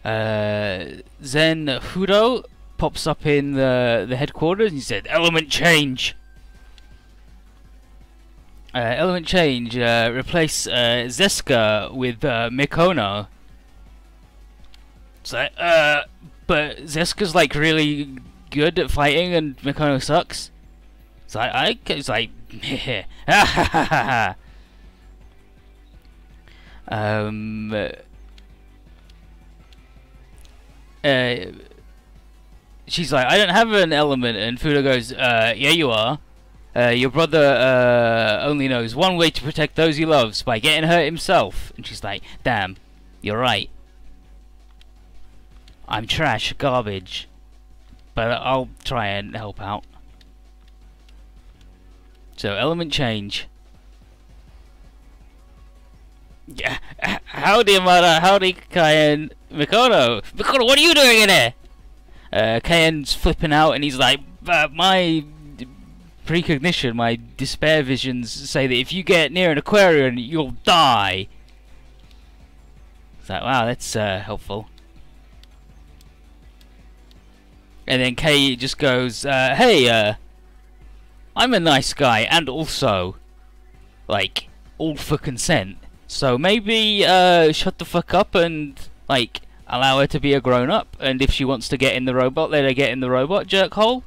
Then Huro pops up in the headquarters and he said, "Element change." Element change. Replace Zeska with Mikono. It's like, but Zeska's like really good at fighting and Mikono sucks. It's like, it's like, ha ha ha ha. She's like, I don't have an element, and Fudo goes, yeah you are. Your brother only knows one way to protect those he loves, by getting hurt himself. And she's like, damn, you're right. I'm trash, garbage. But I'll try and help out. So, element change. Yeah, howdy Amada, howdy Kaien. Mikono, what are you doing in here? Kaien's flipping out and he's like, my precognition, my despair visions say that if you get near an aquarium, you'll die. It's like, wow, that's helpful. And then Kay just goes, hey, I'm a nice guy, and also, like, all for consent. So maybe, shut the fuck up and, like, allow her to be a grown-up. And if she wants to get in the robot, let her get in the robot, jerkhole.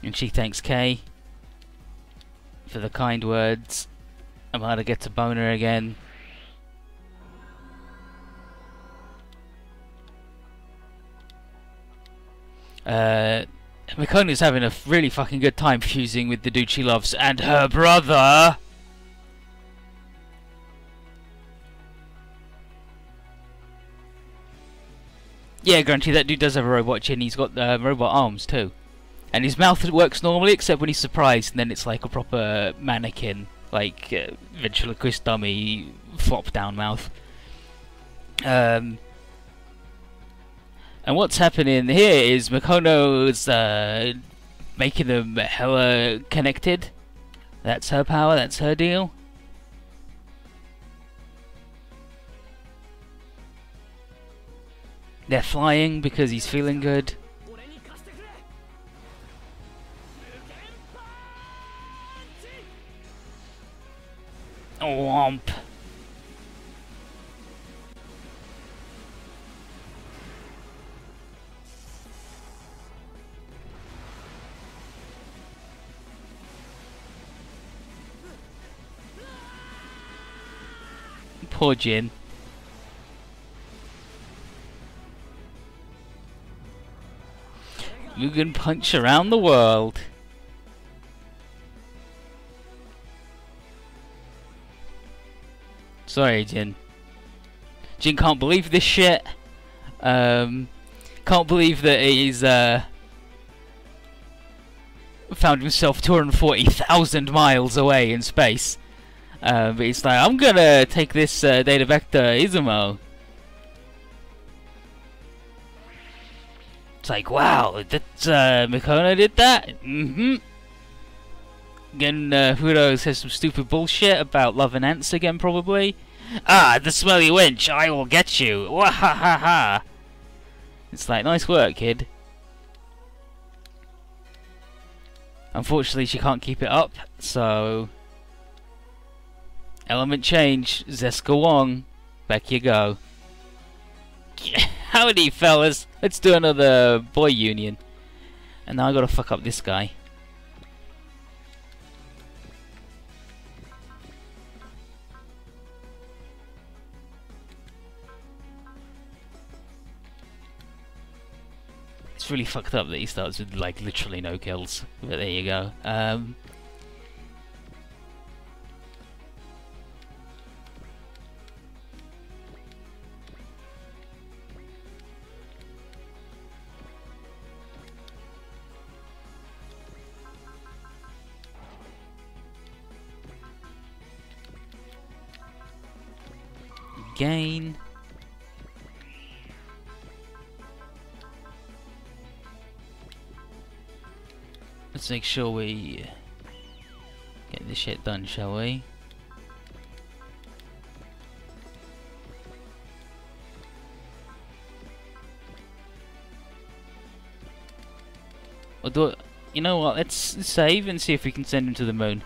And she thanks Kay for the kind words. Amada gets a boner again. Mikono's having a really fucking good time fusing with the dude she loves and her brother. Yeah, Grunty, that dude does have a robot chin. He's got robot arms too. And his mouth works normally except when he's surprised, and then it's like a proper mannequin. Like, ventriloquist dummy, flop down mouth. And what's happening here is Mikono's making them hella connected. That's her power, that's her deal. They're flying because he's feeling good. Womp. Poor Jin. Mugen Punch around the world. Sorry, Jin. Jin can't believe this shit. Can't believe that he's found himself 240,000 miles away in space. But he's like, I'm gonna take this data back to Izumo. It's like, wow, that's Mikono did that? Mm-hmm. Again, Huro says some stupid bullshit about love and ants again, probably. Ah, the smelly wench, I will get you. Wahahaha. It's like, nice work, kid. Unfortunately, she can't keep it up, so... Element change, Zeska Wong. Back you go. Howdy, fellas. Let's do another boy union. And now I gotta fuck up this guy. It's really fucked up that he starts with like literally no kills. But there you go. Gain. Let's make sure we get this shit done, shall we? Or you know what? Let's save and see if we can send him to the moon.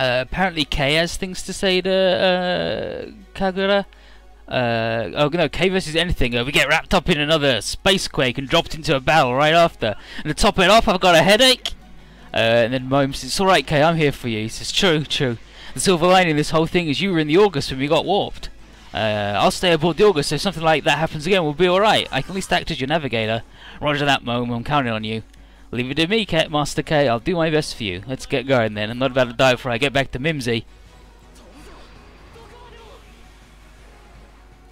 Apparently Kay has things to say to Kagura. Oh no, Kay versus anything. We get wrapped up in another space quake and dropped into a battle right after. And to top it off, I've got a headache. And then Mome says, "It's alright, Kay, I'm here for you." He says, "True, true. The silver lining in this whole thing is you were in the August when we got warped. I'll stay aboard the August, so if something like that happens again, we'll be alright. I can at least act as your navigator. Roger that, Mome. I'm counting on you. Leave it to me, Master K. I'll do my best for you. Let's get going then. I'm not about to die before I get back to Mimsy."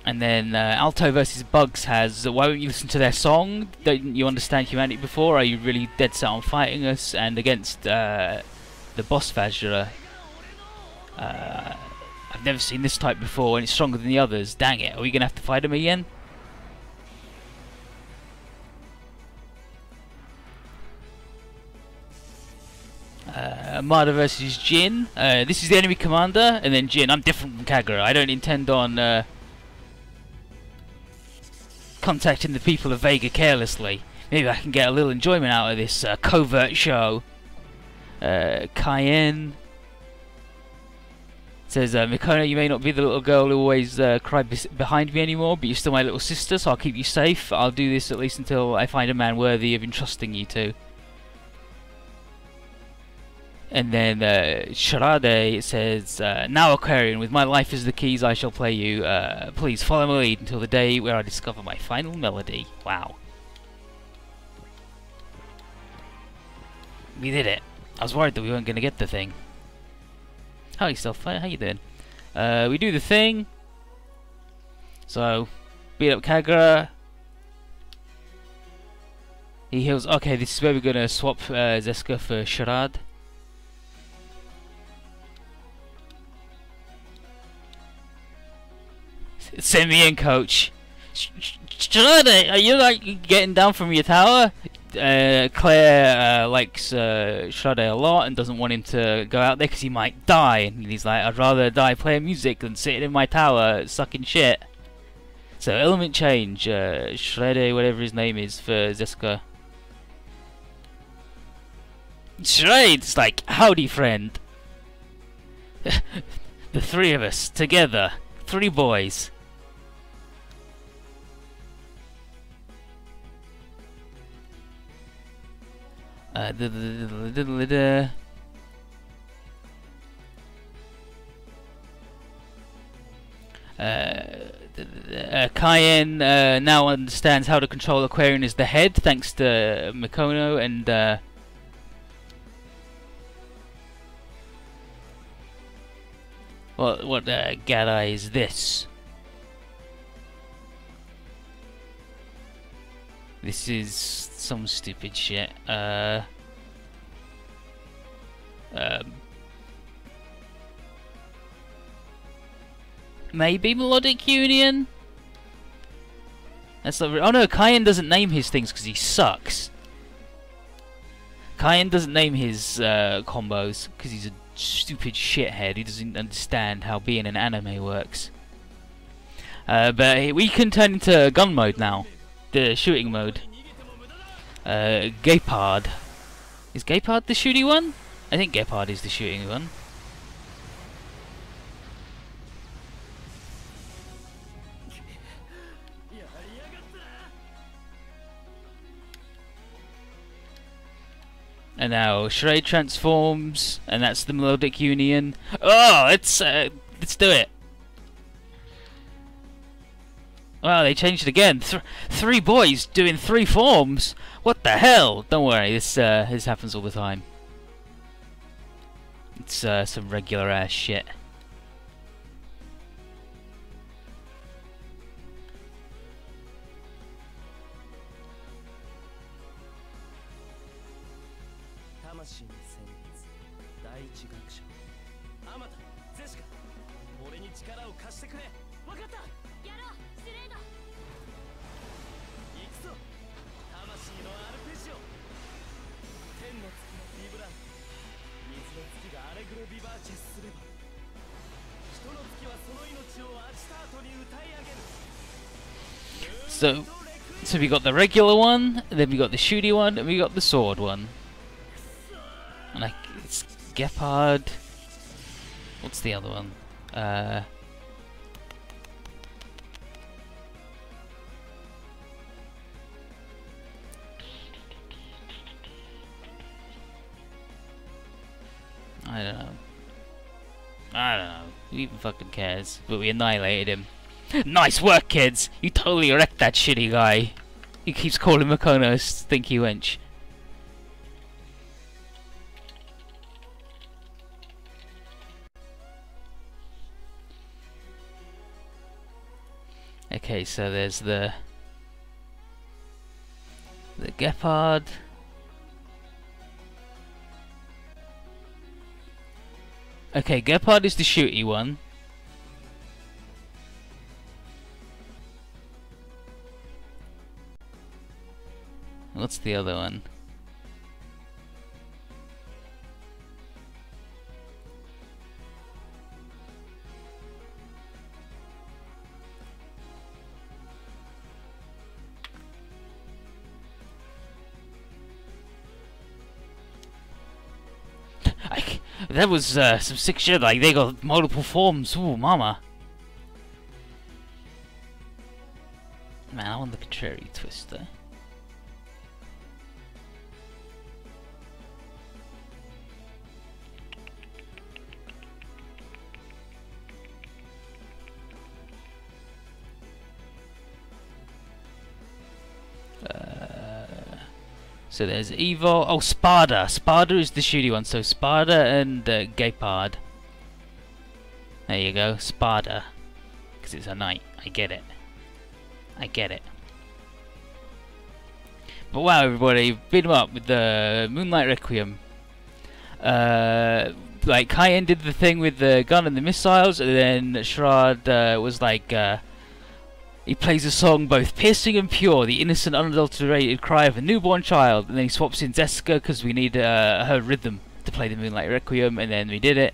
And then Alto versus Bugs has, "Why won't you listen to their song? Don't you understand humanity before? Are you really dead set on fighting us?" And against the boss Vajra, "I've never seen this type before and it's stronger than the others. Dang it, are we going to have to fight him again?" Amada versus Jin. This is the enemy commander, and then Jin. "I'm different from Kagura. I don't intend on contacting the people of Vega carelessly. Maybe I can get a little enjoyment out of this covert show." Cayenne says, "Mikono, you may not be the little girl who always cried behind me anymore, but you're still my little sister, so I'll keep you safe. I'll do this at least until I find a man worthy of entrusting you to." And then Sharade says, "Now Aquarian, with my life as the keys, I shall play you. Please follow my lead until the day where I discover my final melody." Wow. We did it. I was worried that we weren't going to get the thing. Hi, Stealthfighter. How you doing? We do the thing. So, beat up Kagura. He heals. Okay, this is where we're going to swap Zeska for Sharad. "Send me in, coach." "Sharade, are you like getting down from your tower?" Claire likes Sharade a lot and doesn't want him to go out there because he might die. And he's like, "I'd rather die playing music than sitting in my tower sucking shit." So element change, Sharade, whatever his name is, for Zeska. Sharade's like, "Howdy, friend." The three of us together, 3 boys. Cayenne now understands how to control Aquarian as the head, thanks to Mikono, and what Gadai is this? This is some stupid shit. Maybe Melodic Union? That's not. Oh no, Cayenne doesn't name his things because he sucks. Cayenne doesn't name his combos because he's a stupid shithead. He doesn't understand how being an anime works. But we can turn into gun mode now. The shooting mode. Gepard. Is Gepard the shooting one? I think Gepard is the shooting one. And now Shrade transforms, and that's the Melodic Union. Oh, let's do it. Wow, they changed it again. 3 boys doing 3 forms. What the hell? Don't worry, this happens all the time. It's some regular ass shit. So we got the regular one, then we got the shooty one, and we got the sword one. And like, it's Gepard. What's the other one? I don't know. Who even fucking cares? But we annihilated him. Nice work, kids! You totally wrecked that shitty guy. He keeps calling Mikono a stinky wench. Okay, so there's the Gepard. Okay, Gepard is the shooty one. What's the other one? That was some sick shit. Like, they got multiple forms. Ooh, mama. Man, I want the contrary twister. So there's Evo. Oh, Sparda. Sparda is the shooty one. So Sparda and Gepard. There you go. Sparda. Because it's a knight. I get it. I get it. But wow, everybody. Beat him up with the Moonlight Requiem. Like, Cayenne did the thing with the gun and the missiles. And then Sharad was like... he plays a song both piercing and pure, the innocent, unadulterated cry of a newborn child, and then he swaps in Zesca because we need her rhythm to play the Moonlight Requiem, and then we did it.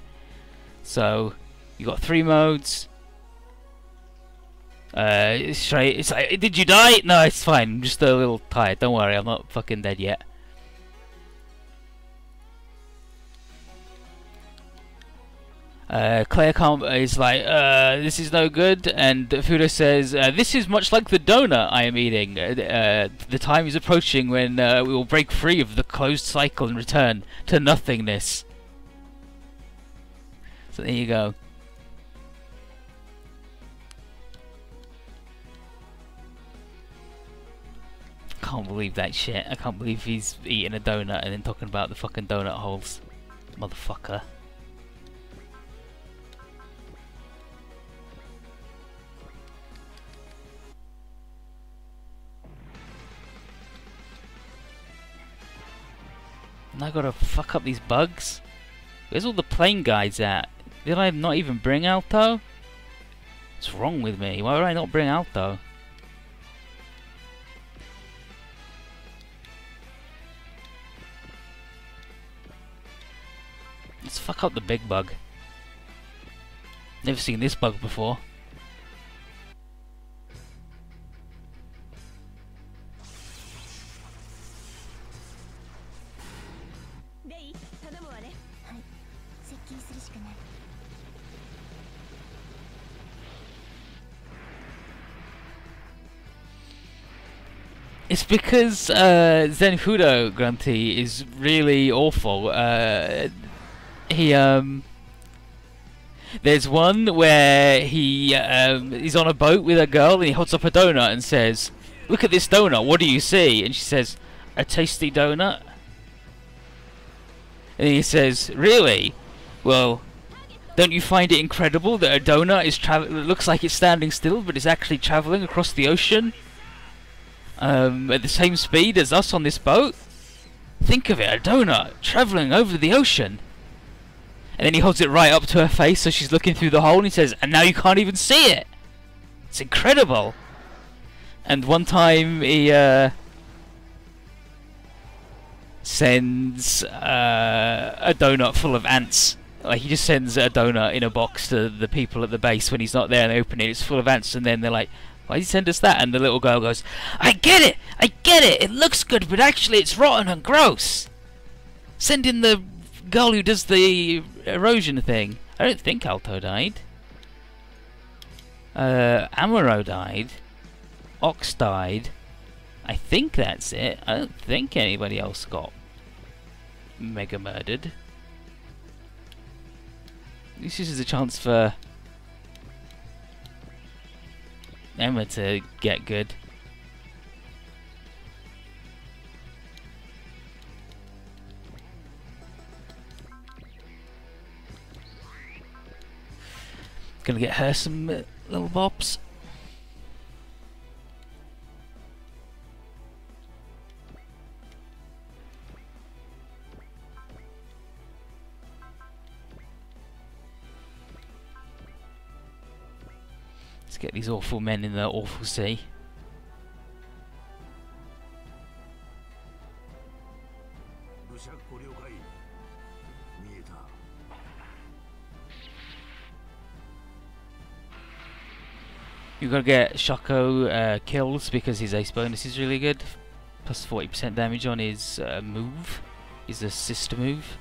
So you got 3 modes. It's like, did you die? No, it's fine. I'm just a little tired. Don't worry, I'm not fucking dead yet. Claire is like, this is no good, and Fudo says, this is much like the donut I am eating. The time is approaching when we will break free of the closed cycle and return to nothingness. So there you go. Can't believe that shit. I can't believe he's eating a donut and then talking about the fucking donut holes. Motherfucker. And I gotta fuck up these bugs? Where's all the plane guys at? Did I not even bring Alto? What's wrong with me? Why would I not bring Alto? Let's fuck up the big bug. Never seen this bug before. It's because Zenfudo Grunty is really awful. There's one where he's on a boat with a girl and he holds up a donut and says, "Look at this donut, what do you see?" And she says, "A tasty donut." And he says, "Really? Well, don't you find it incredible that a donut is it looks like it's standing still, but it's actually travelling across the ocean at the same speed as us on this boat? Think of it, a donut travelling over the ocean. And then he holds it right up to her face so she's looking through the hole, and he says, and now you can't even see it! It's incredible! And one time he sends a donut full of ants. Like, he just sends a donut in a box to the people at the base when he's not there, and they open it, it's full of ants, and then they're like, why did he send us that? And the little girl goes, I get it! I get it! It looks good, but actually it's rotten and gross! Send in the girl who does the erosion thing. I don't think Alto died. Amaro died. Ox died. I think that's it. I don't think anybody else got mega murdered. This is a chance for Emma to get good. Gonna get her some little bops. Let's get these awful men in the awful sea. You've got to get Shoko kills because his ace bonus is really good. Plus 40% damage on his move. His assist move.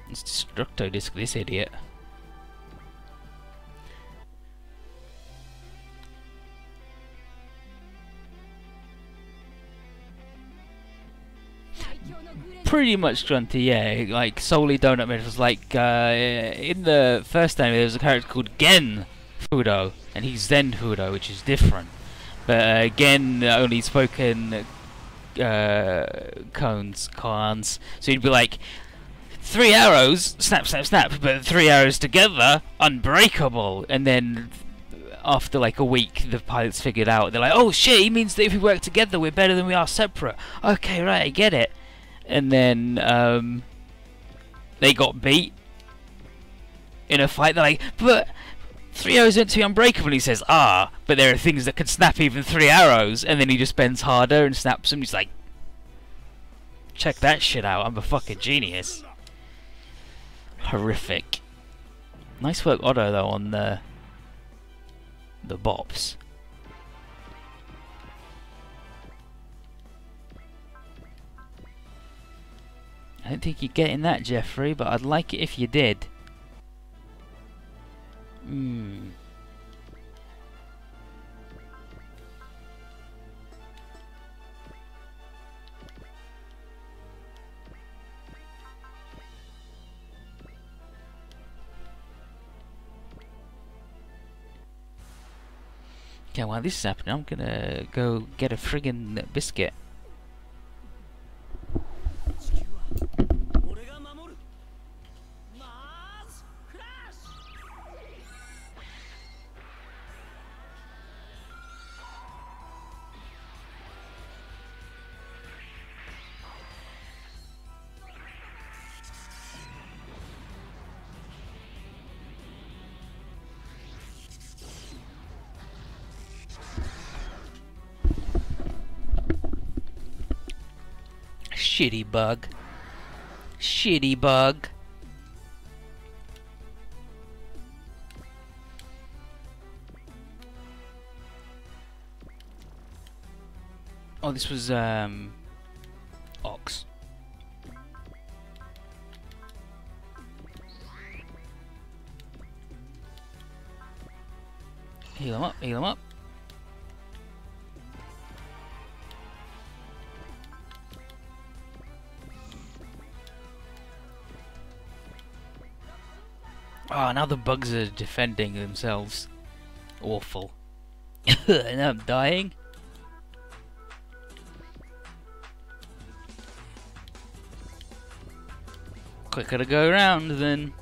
It's Destructo Disc, this idiot. Pretty much grunty, yeah. Like solely donut metals. Like in the first anime, there was a character called Gen Fudo, and he's Zen Fudo, which is different. But Gen only spoken koans, so he'd be like 3 arrows, snap, snap, snap, but 3 arrows together, unbreakable. And then after like a week, the pilots figured out. They're like, oh shit, he means that if we work together, we're better than we are separate. Okay, right, I get it. And then they got beat in a fight. They're like, but 3 arrows aren't to be unbreakable. And he says, but there are things that can snap even 3 arrows. And then he just bends harder and snaps them. He's like, check that shit out. I'm a fucking genius. Horrific. Nice work, Otto, though, on the bops. I don't think you're getting that, Jeffrey, but I'd like it if you did. Okay, while this is happening, I'm gonna go get a friggin' biscuit. Shitty bug. Shitty bug. Oh, this was Ox. Heal him up, heal him up. Oh, now the bugs are defending themselves. Awful. Now I'm dying. quicker to go around than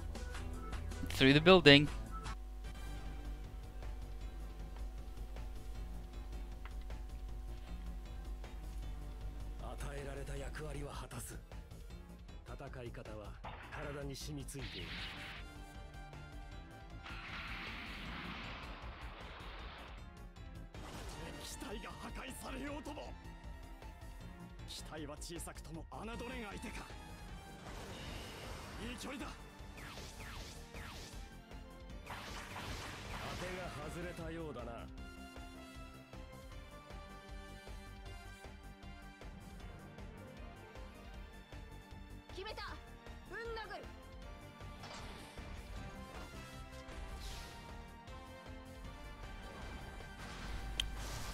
through the building.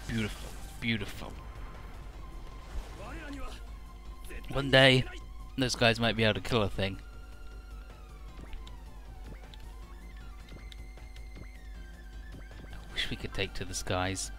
Beautiful, beautiful. One day, those guys might be able to kill a thing. I wish we could take to the skies.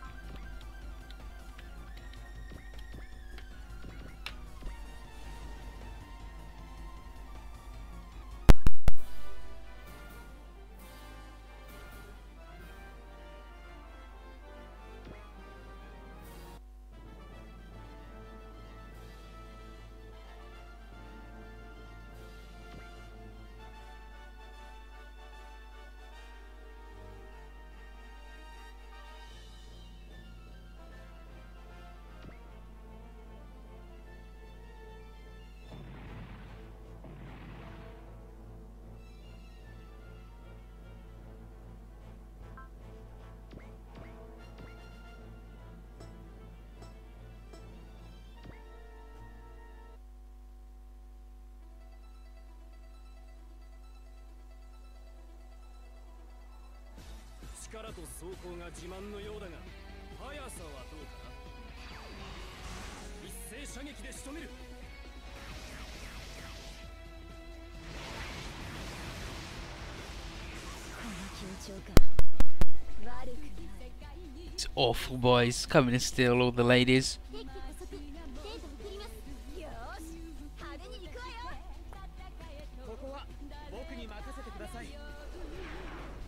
It's awful, boys, coming to steal all the ladies.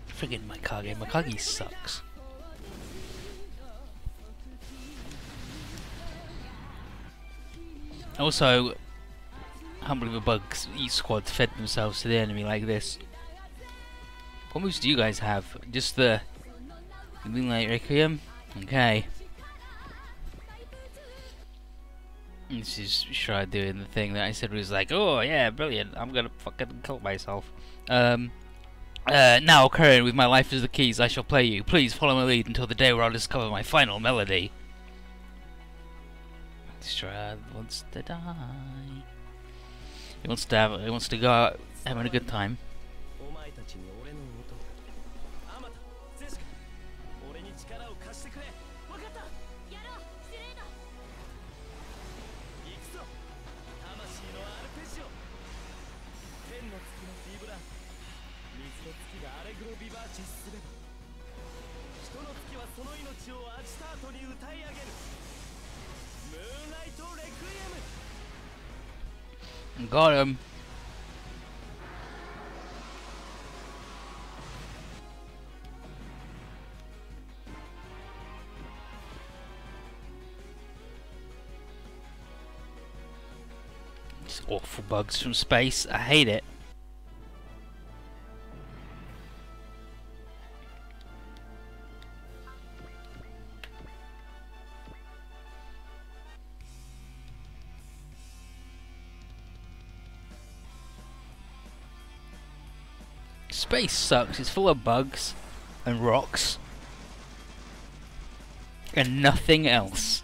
Friggin' Mikage. Mikage sucks. Also, Humble Bugs, each squad fed themselves to the enemy like this. What moves do you guys have? Just the Moonlight Requiem? Okay. This is Shroud doing the thing that I said was like, oh yeah, brilliant, I'm gonna fucking kill myself. Now, Curran, with my life as the keys, I shall play you. Please follow my lead until the day where I'll discover my final melody. Strahd wants to die. He wants to go out having a good time. Got him. These awful bugs from space. I hate it. Space sucks. It's full of bugs and rocks and nothing else.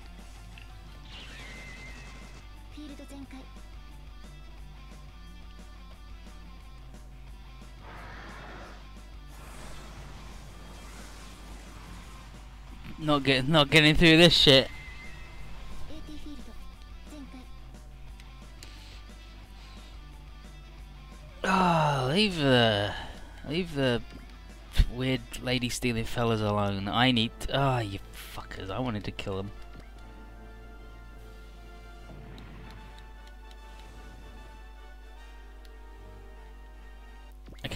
Not getting through this shit. Ah, leave the weird lady stealing fellas alone. I need. Ah, you fuckers! I wanted to kill them.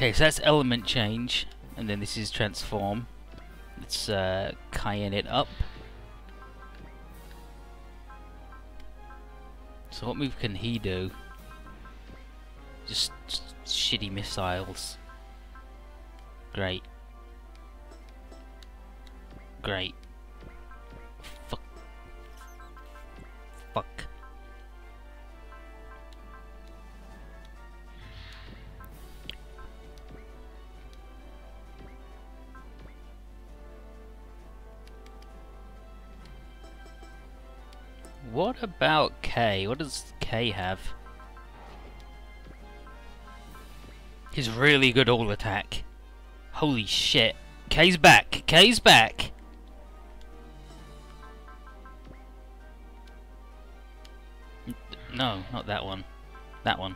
Okay, so that's element change, and then this is transform. Let's cayenne it up. So what move can he do? Just shitty missiles. Great. Great. Fuck. Fuck. What about K? What does K have? He's really good all attack. Holy shit. K's back. K's back. No, not that one. That one.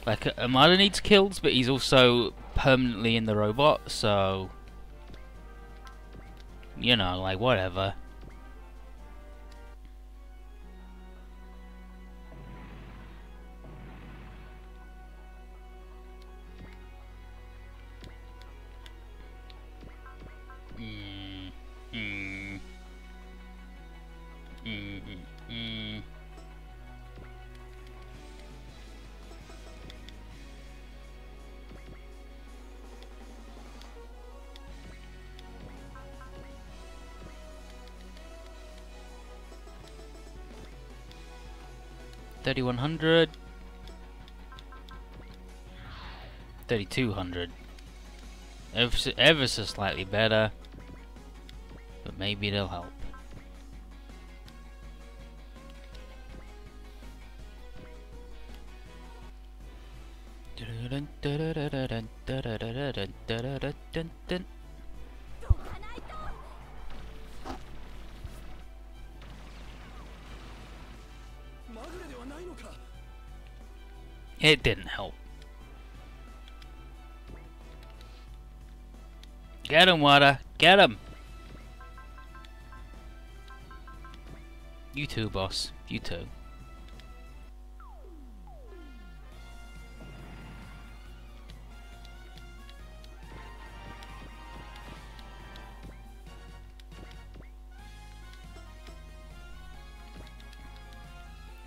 Like, Armada needs kills, but he's also permanently in the robot, so... You know, like, whatever. $3,100, $3,200. Ever so slightly better, but maybe it'll help. It didn't help. Get him, Wada. Get him. You too, boss. You too.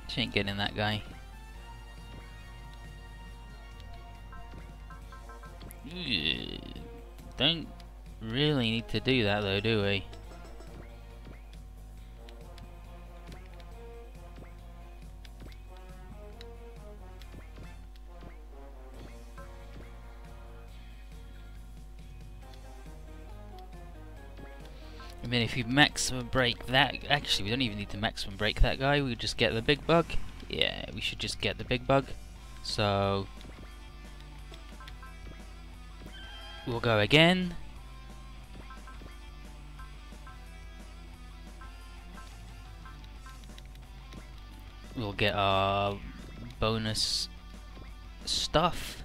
She ain't getting that guy. Don't really need to do that though, do we? I mean, if you maximum break that, actually we don't even need to maximum break that guy, we just get the big bug. Yeah, we should just get the big bug. So we'll go again. We'll get our bonus stuff.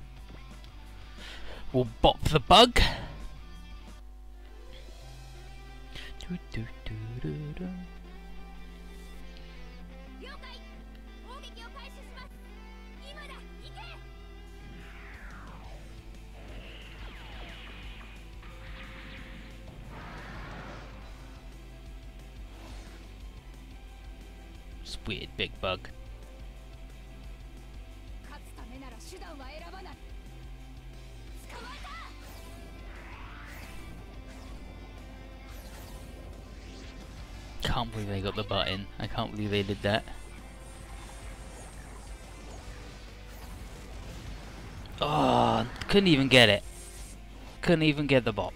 We'll bop the bug. It's weird, big bug. Can't believe they got the button. I can't believe they did that. Oh, couldn't even get it. Couldn't even get the bop.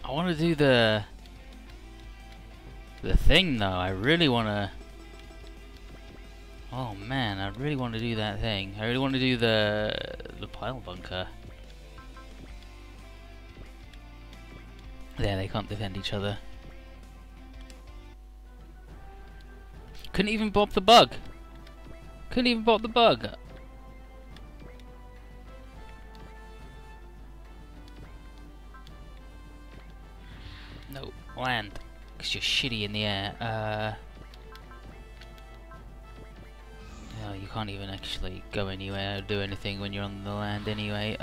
I want to do the thing though. I really want to. Oh man, I really want to do that thing. I really want to do the pile bunker. There, they can't defend each other. Couldn't even bop the bug. Couldn't even bop the bug. No, land. Because you're shitty in the air. Oh, you can't even actually go anywhere or do anything when you're on the land anyway.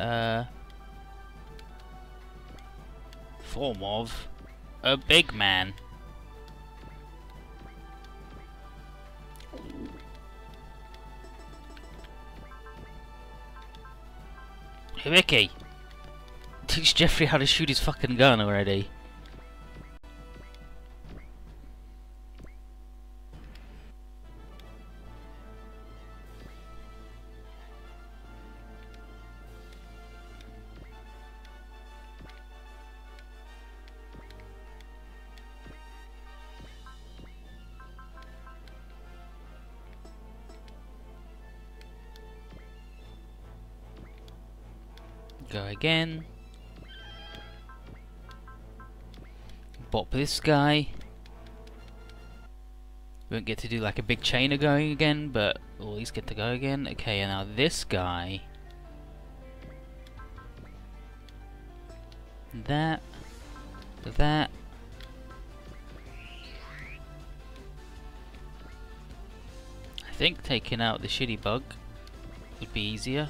Form of a big man. Hibiki! Teach Jeffrey how to shoot his fucking gun already. Go again. Bop this guy. Won't get to do like a big chain of going again, but we'll at least get to go again. Okay, and now this guy. That. That. I think taking out the shitty bug would be easier.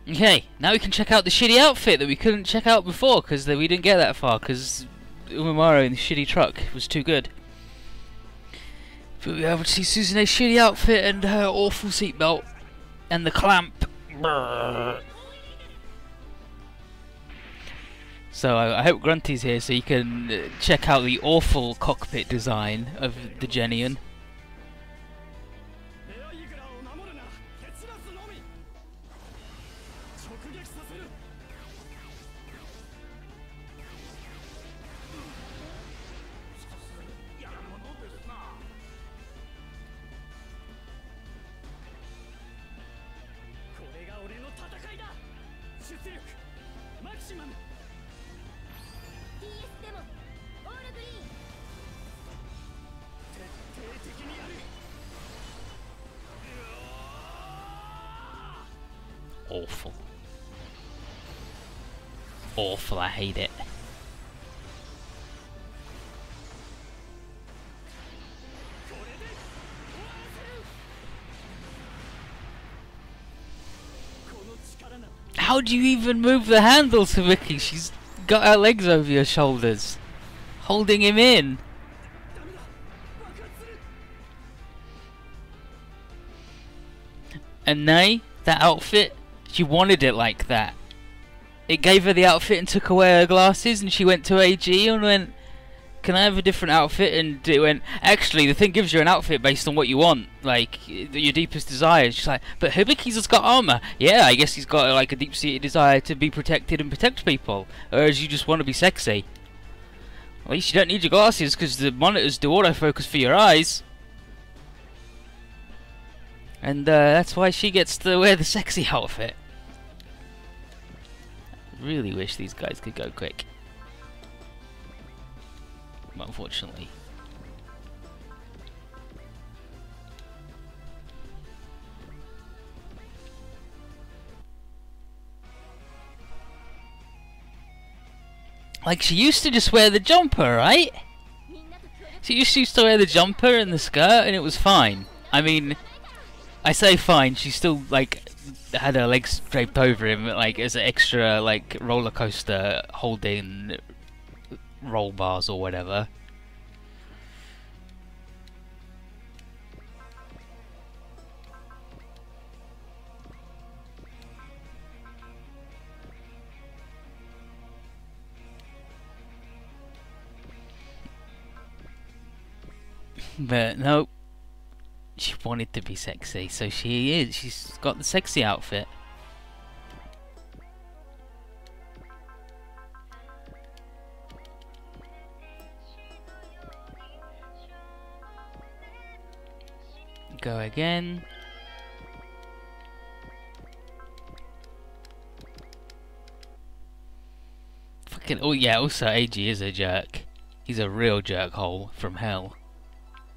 Okay, now we can check out the shitty outfit that we couldn't check out before because we didn't get that far because Umamaru in the shitty truck was too good. But we were able to see Suzune's shitty outfit and her awful seatbelt and the clamp. So I hope Grunty's here so you can check out the awful cockpit design of the Genian. Awful. Awful, I hate it. How do you even move the handles, Hibiki? She's got her legs over your shoulders, holding him in. And Nay, that outfit, she wanted it like that. It gave her the outfit and took away her glasses, and she went to AG and went, can I have a different outfit? And it went, actually, the thing gives you an outfit based on what you want, like, your deepest desires. She's like, but Hibiki's has got armor. Yeah, I guess he's got, like, a deep-seated desire to be protected and protect people. Whereas you just want to be sexy. At least you don't need your glasses, because the monitors do autofocus for your eyes. And that's why she gets to wear the sexy outfit. I really wish these guys could go quick. But unfortunately. Like, she used to just wear the jumper, right? She used to wear the jumper and the skirt and it was fine. I mean, I say fine, she still, like, had her legs draped over him, like, as an extra, like, roller coaster holding roll bars or whatever. But nope. She wanted to be sexy, so she is. She's got the sexy outfit. Go again. Fucking, oh yeah, also AG is a jerk. He's a real jerkhole from hell.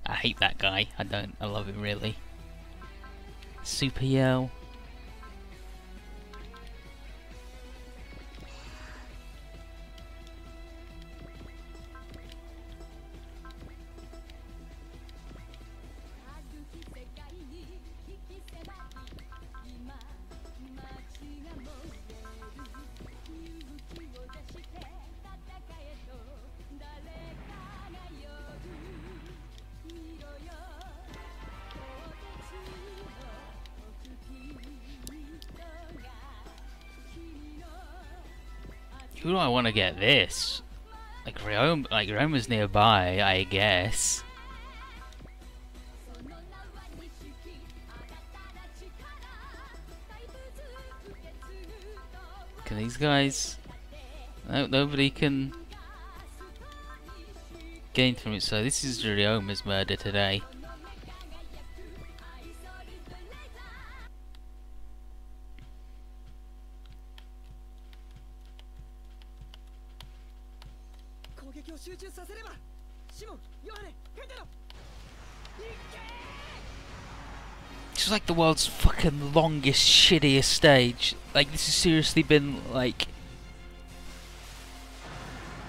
I hate that guy. I love him really. Super Yell. Who do I want to get this? Like Ryoma's nearby, I guess. Can these guys? No, nobody can gain from it. So this is Ryoma's murder today. It's like the world's fucking longest, shittiest stage. Like, this has seriously been, like,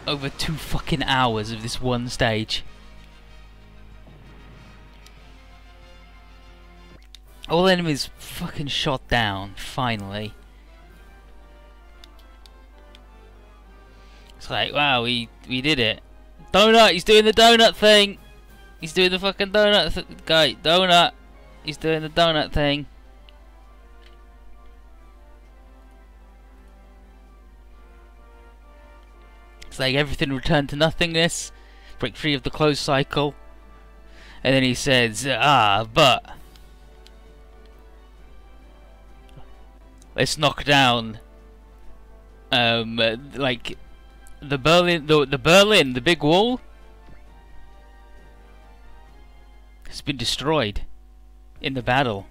over 2 fucking hours of this one stage. All enemies fucking shot down, finally. It's like, wow, we did it. Donut, he's doing the donut thing! He's doing the fucking donut guy, donut! He's doing the donut thing. It's like everything returned to nothingness. Break free of the closed cycle. And then he says, but let's knock down like the the big wall has been destroyed in the battle.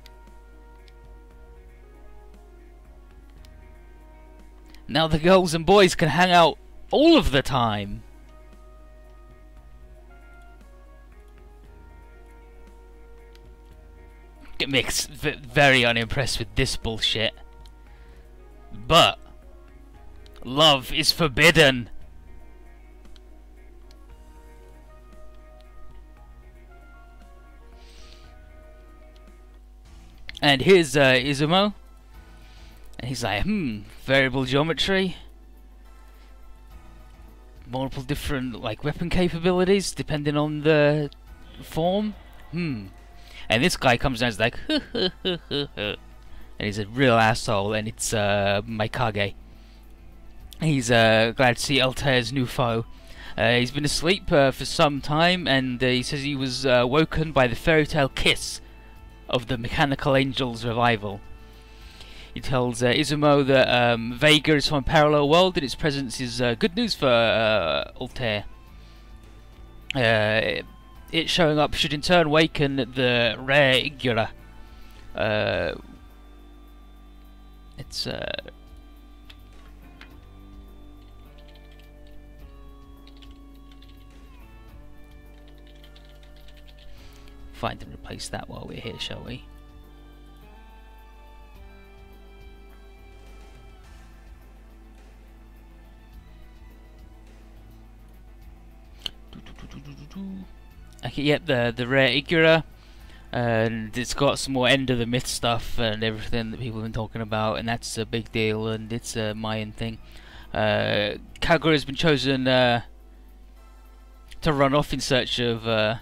Now the girls and boys can hang out all of the time. Get mixed, very unimpressed with this bullshit. But love is forbidden. And here's Izumo, and he's like, variable geometry, multiple different like weapon capabilities depending on the form. And this guy comes down and is like, and he's a real asshole, and it's Maikage. He's glad to see Altair's new foe. He's been asleep for some time, and he says he was woken by the fairy tale kiss of the mechanical angel's revival. He tells Izumo that Vega is from a parallel world and its presence is good news for Altair. It showing up should in turn waken the rare Igura. It's find and replace that while we're here, shall we? Okay, yep, the rare Igura, and it's got some more end of the myth stuff and everything that people have been talking about, and that's a big deal, and it's a Mayan thing. Kagura has been chosen to run off in search of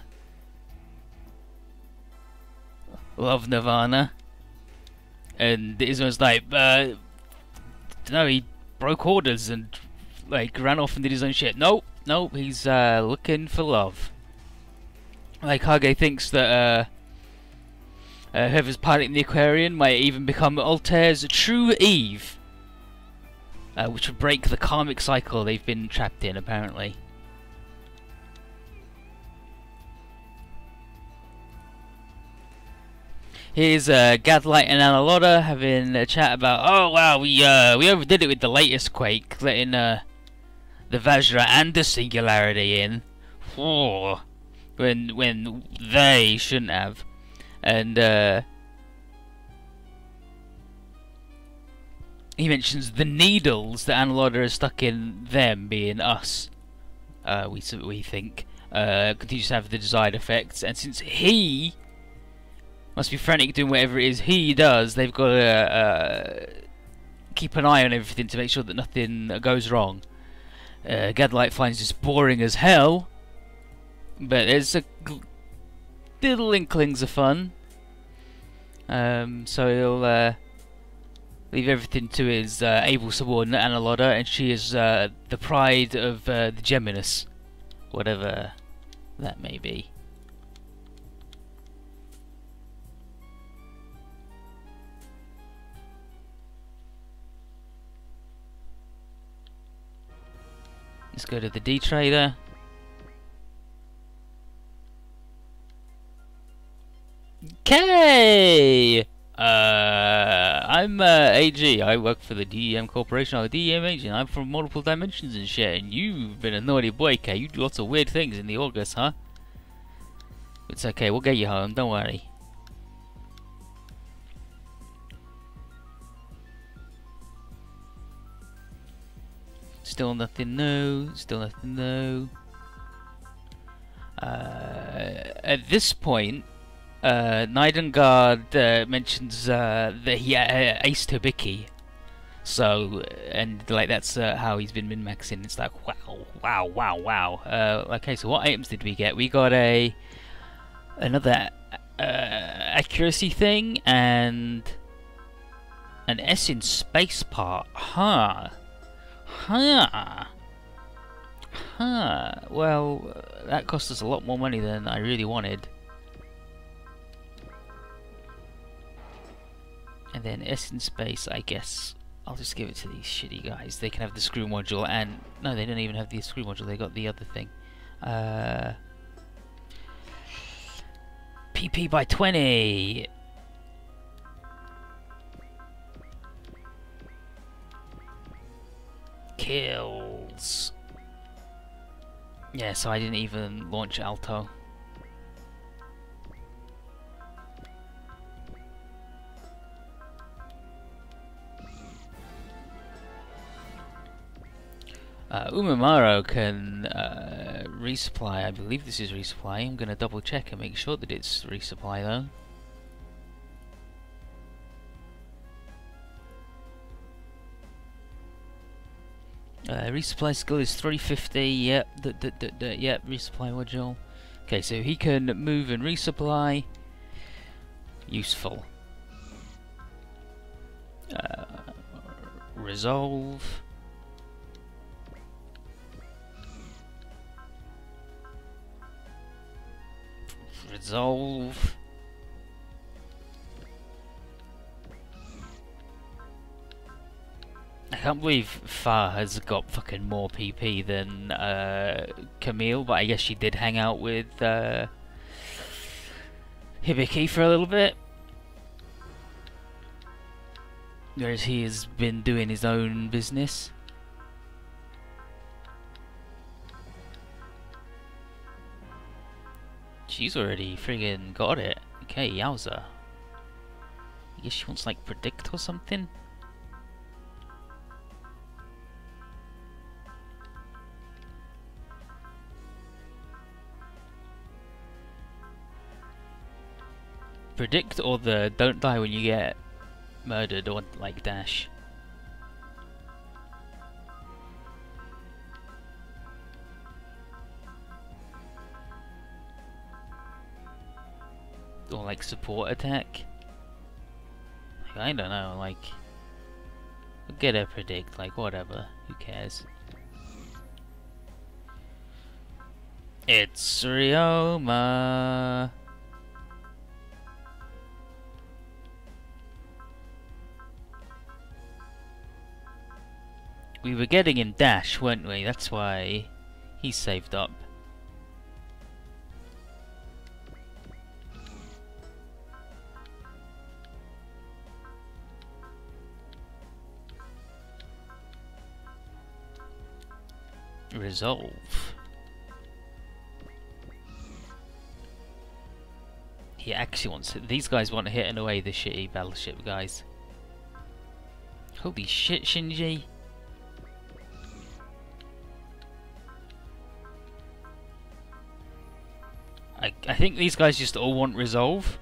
Love Nirvana, and Izumo's like, no, he broke orders and like ran off and did his own shit. Nope, he's looking for love. Like, Kage thinks that whoever's piloting the Aquarian might even become Altair's true Eve, which would break the karmic cycle they've been trapped in, apparently. Here's Gadlight and Analotta having a chat about, oh wow, we overdid it with the latest Quake, letting the Vajra and the Singularity in. Oh, when they shouldn't have. And he mentions the needles that Analoda are stuck in them being us. We think continues to have the desired effects, and since he must be frantic doing whatever it is he does, they've got to keep an eye on everything to make sure that nothing goes wrong. Gadlight finds this boring as hell, but there's a little inklings of fun. So he'll leave everything to his able subordinate Analoda, and she is the pride of the Geminus, whatever that may be. Let's go to the D trader. Okay. I'm AG. I work for the DEM Corporation. I'm a DEM agent. I'm from multiple dimensions and shit. And you've been a naughty boy, K. You do lots of weird things in the August, huh? It's okay. We'll get you home. Don't worry. Still nothing new. Still nothing new. At this point, MNeidengard mentions that he aced Hibiki. So, and like that's how he's been min-maxing. It's like, wow. Okay, so what items did we get? We got another accuracy thing and an S in space part. Well, that cost us a lot more money than I really wanted. And then S in space, I guess I'll just give it to these shitty guys. They can have the screw module, and no, they don't even have the screw module. They got the other thing. PP by 20. Kills. Yeah, so I didn't even launch Alto. Umamaro can resupply. I believe this is resupply. I'm going to double check and make sure that it's resupply though. Resupply skill is 350. Yep, yep, resupply module. Okay, so he can move and resupply. Useful. Resolve. Resolve. I can't believe Fa has got fucking more PP than Camille, but I guess she did hang out with Hibiki for a little bit. Whereas he has been doing his own business. She's already friggin' got it. Okay, yowza. I guess she wants like predict or something? Predict or the don't die when you get murdered or like dash. Or like support attack. I don't know, like we'll get a predict, like whatever, who cares. It's Ryoma. We were getting him dash, weren't we? That's why he saved up. Resolve. He actually wants it. These guys want to hit away the shitty battleship guys. Holy shit, Shinji. I think these guys just all want resolve.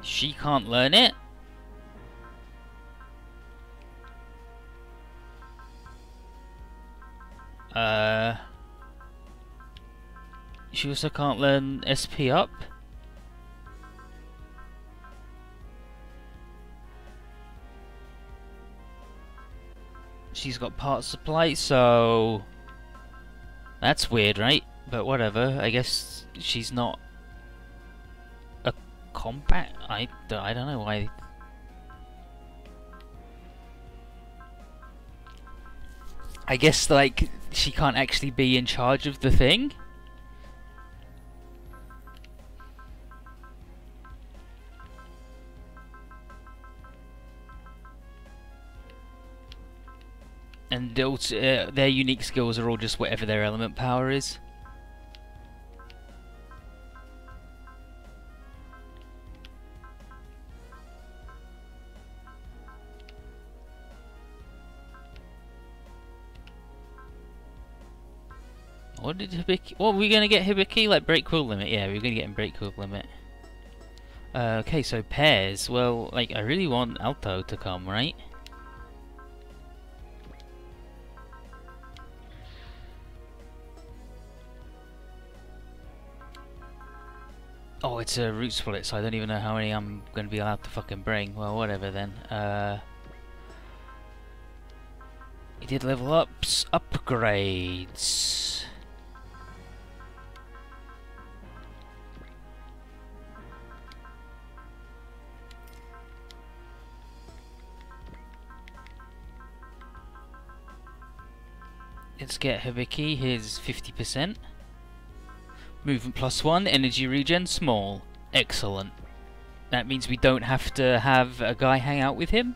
She can't learn it. She also can't learn SP up. She's got part supply, so that's weird, right? But whatever. I guess she's not a combat. I don't know why. I guess like she can't actually be in charge of the thing. And their unique skills are all just whatever their element power is. What did Hibiki... What, are we gonna get Hibiki? Like break cool limit? Yeah, we're gonna get him break cool limit. Okay, so pairs. Well, like, I really want Alto to come, right? Oh, it's a route split, so I don't even know how many I'm going to be allowed to fucking bring. Well, whatever then. He did level ups, upgrades. Let's get Hibiki his 50%. Movement +1, energy regen small. Excellent. That means we don't have to have a guy hang out with him.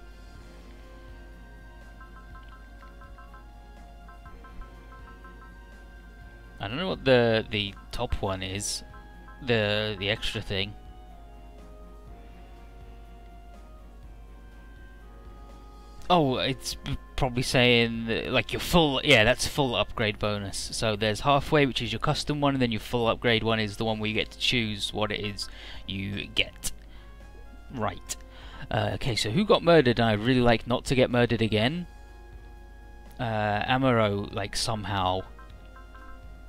I don't know what the top one is. The extra thing. Oh, it's probably saying like your full, yeah, that's full upgrade bonus. So there's halfway, which is your custom one, and then your full upgrade one is the one where you get to choose what it is you get. Right. Okay, so who got murdered? And I really like not to get murdered again. Amuro, like, somehow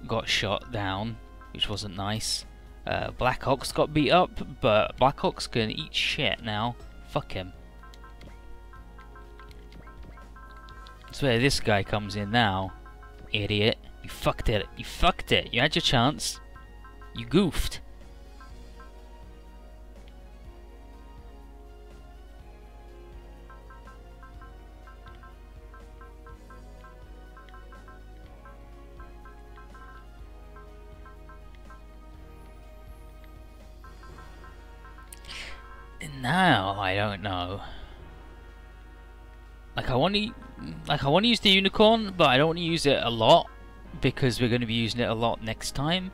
got shot down, which wasn't nice. Blackhawks got beat up, but Blackhawks can eat shit now. Fuck him. That's where this guy comes in now. Idiot. You fucked it. You fucked it. You had your chance. You goofed. Now I don't know. Like I want to use the unicorn, but I don't want to use it a lot because we're going to be using it a lot next time.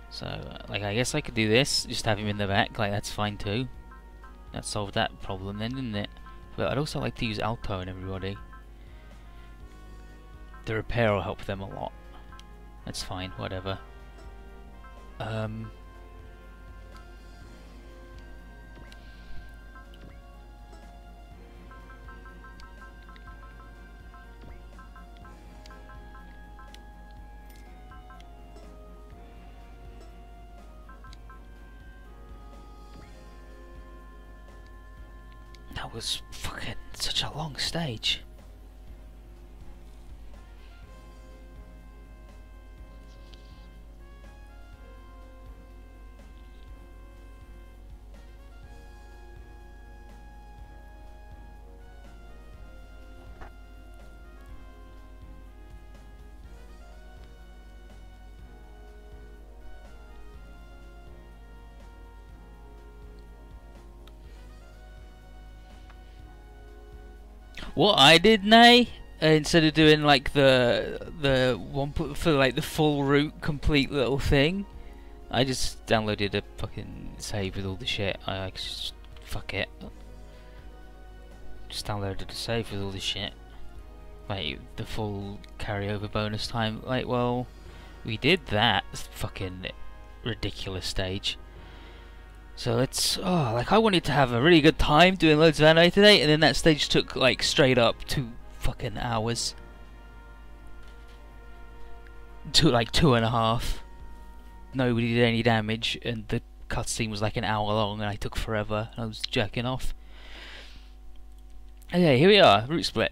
So like I guess I could do this, just have him in the back. Like that's fine too. That solved that problem then, didn't it? But I'd also like to use Alto and everybody. The repair will help them a lot. That's fine, whatever. That was fucking such a long stage. What I did, Nay, instead of doing like the one for like the full route complete little thing, I just downloaded a fucking save with all the shit. I just fuck it. Just downloaded a save with all the shit. Like the full carryover bonus time. Like, well, we did that fucking ridiculous stage. So it's like I wanted to have a really good time doing loads of anime today, and then that stage took like straight up 2 fucking hours. Like 2.5. Nobody did any damage, and the cutscene was like an hour long, and I took forever. And I was jacking off. Okay, here we are, route split.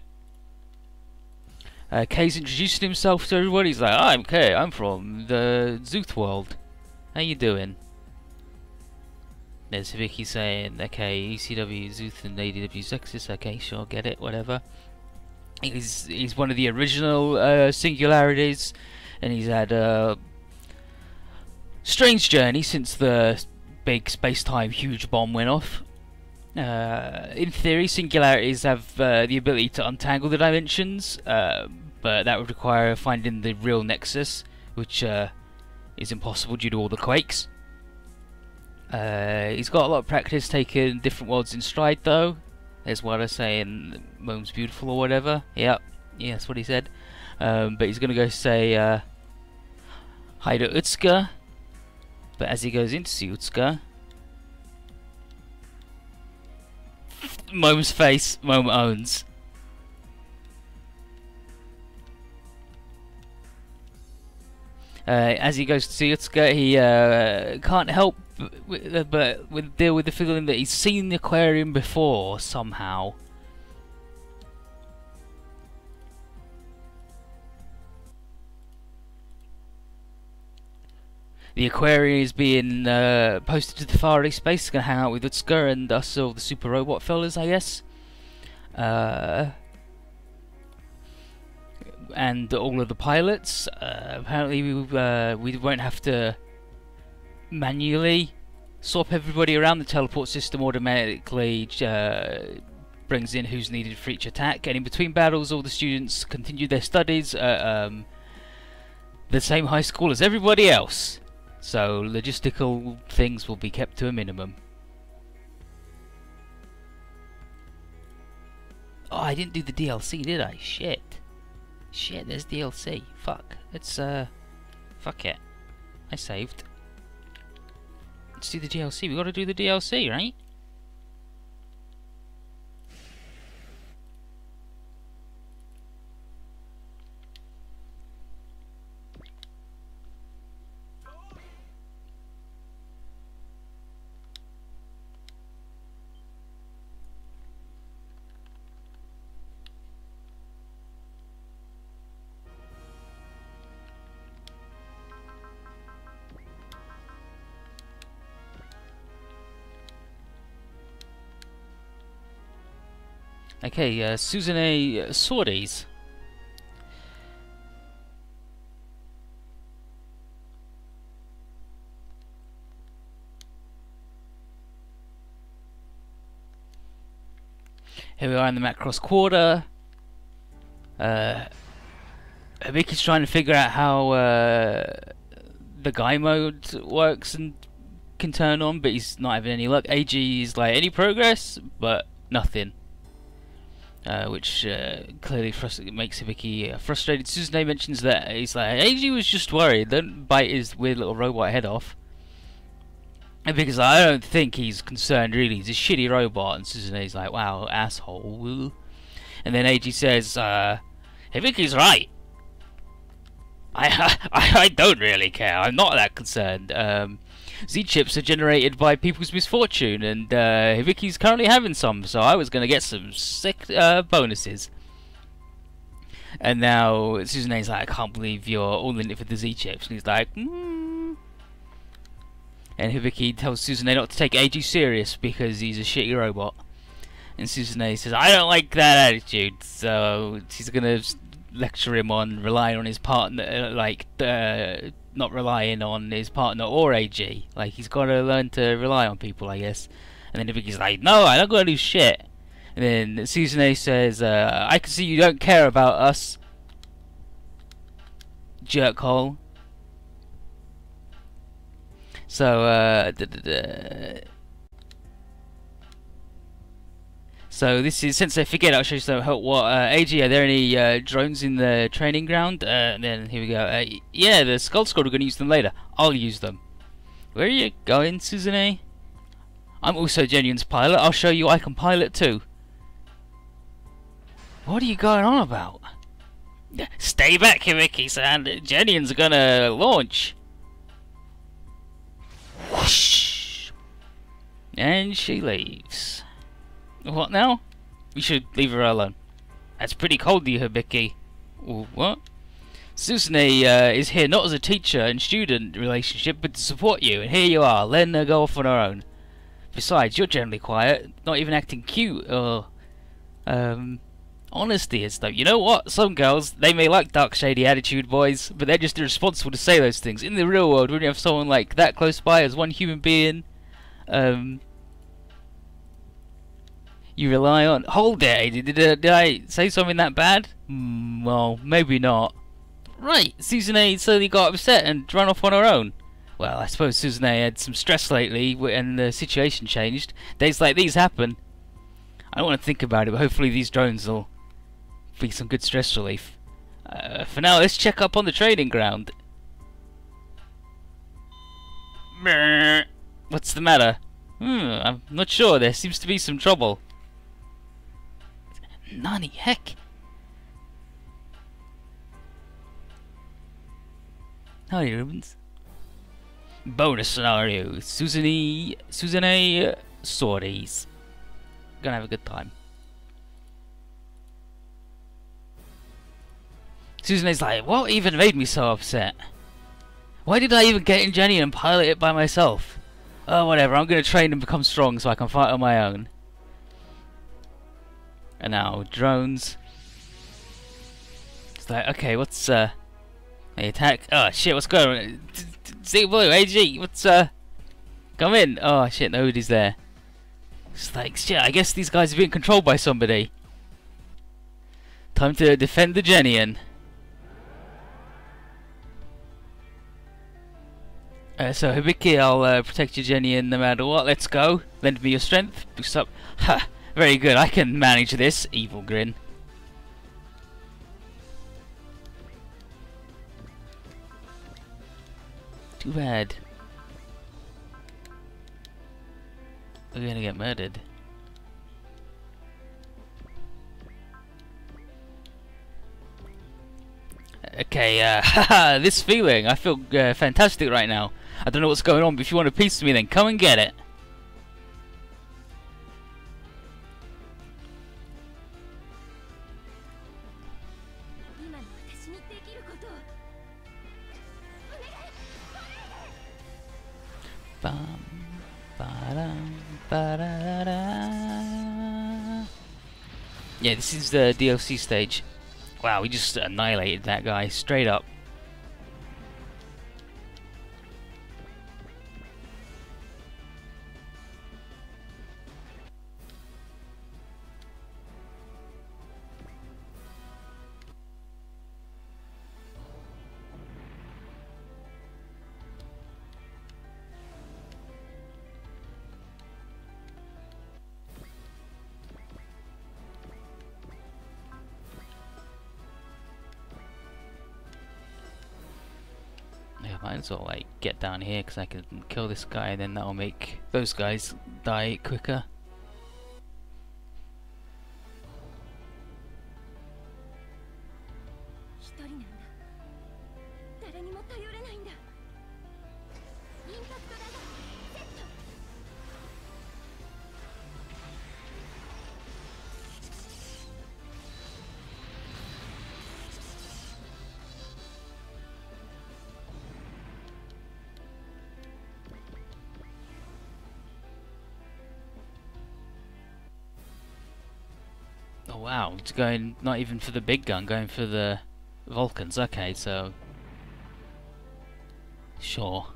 Kay's introducing himself to everybody. He's like, I'm Kay, I'm from the Zooth world. How you doing? There's Vicky saying, okay, ECW, Zooth and ADW sexist, okay, sure, get it, whatever. He's one of the original singularities, and he's had a strange journey since the big space-time huge bomb went off. In theory, singularities have the ability to untangle the dimensions, but that would require finding the real nexus, which is impossible due to all the quakes. He's got a lot of practice taking different worlds in stride, though. There's what I say in Mome's Beautiful or whatever. Yep, yeah, that's what he said. But he's gonna go say hi to Utsuka. But as he goes in to see Utsuka, Mome's face, Mome owns. As he goes to see Utsuka, he can't help but deal with the feeling that he's seen the aquarium before somehow. The aquarium is being posted to the Faraday space. It's going to hang out with Utsuka and us, all the super robot fellas, I guess. And all of the pilots. Apparently we won't have to manually swap everybody around. The teleport system automatically brings in who's needed for each attack. And in between battles, all the students continue their studies at the same high school as everybody else. So logistical things will be kept to a minimum. Oh, I didn't do the DLC, did I? Shit. Shit, there's DLC. Fuck. Let's, fuck it. I saved. Let's do the DLC. We gotta do the DLC, right? Okay, Suzune Swordies. Here we are in the Macross Quarter. Miki's trying to figure out how the guy mode works and can turn on, but he's not having any luck. AG is like, any progress? But nothing. Which clearly makes Hibiki frustrated. Suzune mentions that he's like, AG was just worried, don't bite his weird little robot head off. And because I don't think he's concerned really, he's a shitty robot. And Suzune's like, wow, asshole. And then AG says, Hibiki's right. I don't really care, I'm not that concerned. Z-chips are generated by people's misfortune, and Hibiki's currently having some, so I was going to get some sick bonuses. And now Suzune's like, I can't believe you're all in it for the Z-chips. And he's like, And Hibiki tells Suzune not to take AG serious because he's a shitty robot. And Suzune says, I don't like that attitude, so she's going to lecture him on relying on his partner, not relying on his partner or AG. Like, he's got to learn to rely on people, I guess. And then Hibiki's like, no, I don't got to do shit. And then Suzune says, I can see you don't care about us, jerkhole. So, so this is, since I forget, I'll show you some help. What, AG, are there any drones in the training ground? And then here we go. Yeah, the Skull Squad are going to use them later. I'll use them. Where are you going, Suzune? I'm also Genuine's pilot. I'll show you I can pilot too. What are you going on about? Stay back, Hibiki-san. Genuine's gonna launch. Whoosh. And she leaves. What now? We should leave her alone. That's pretty cold, you Hibiki. What? Suzune is here not as a teacher and student relationship, but to support you, and here you are, letting her go off on her own. Besides, you're generally quiet, not even acting cute or honesty and stuff. You know what? Some girls, they may like dark, shady attitude, boys, but they're just irresponsible to say those things. In the real world, when you have someone like that close by as one human being, you rely on. Hold it! Did I say something that bad? Well, maybe not. Right, Suzune suddenly got upset and ran off on her own. Well, I suppose Suzune had some stress lately, and the situation changed. Days like these happen. I don't want to think about it, but hopefully these drones will be some good stress relief. For now, let's check up on the training ground. What's the matter? I'm not sure. There seems to be some trouble. Nani heck? Howdy, Rubens. Bonus scenario: Suzune sorties. Gonna have a good time. Suzune's like, what even made me so upset? Why did I even get in Jenny and pilot it by myself? Oh, whatever. I'm gonna train and become strong so I can fight on my own. And now drones. It's like, okay, what's they attack? Oh shit, what's going on? See Blue, AG, what's come in. Oh shit, nobody's there. It's like, shit, I guess these guys are being controlled by somebody. Time to defend the Genian. So Hibiki, I'll protect your Genian no matter what. Let's go. Lend me your strength. Boost up. Ha! Very good, I can manage this. Evil grin. Too bad. We're gonna get murdered. Okay, haha, this feeling. I feel fantastic right now. I don't know what's going on, but if you want a piece of me, then come and get it. Yeah, this is the DLC stage. Wow, we just annihilated that guy straight up. Might as well like get down here because I can kill this guy, and then that'll make those guys die quicker. Oh wow, it's going not even for the big gun, going for the Vulcans. Okay, so sure.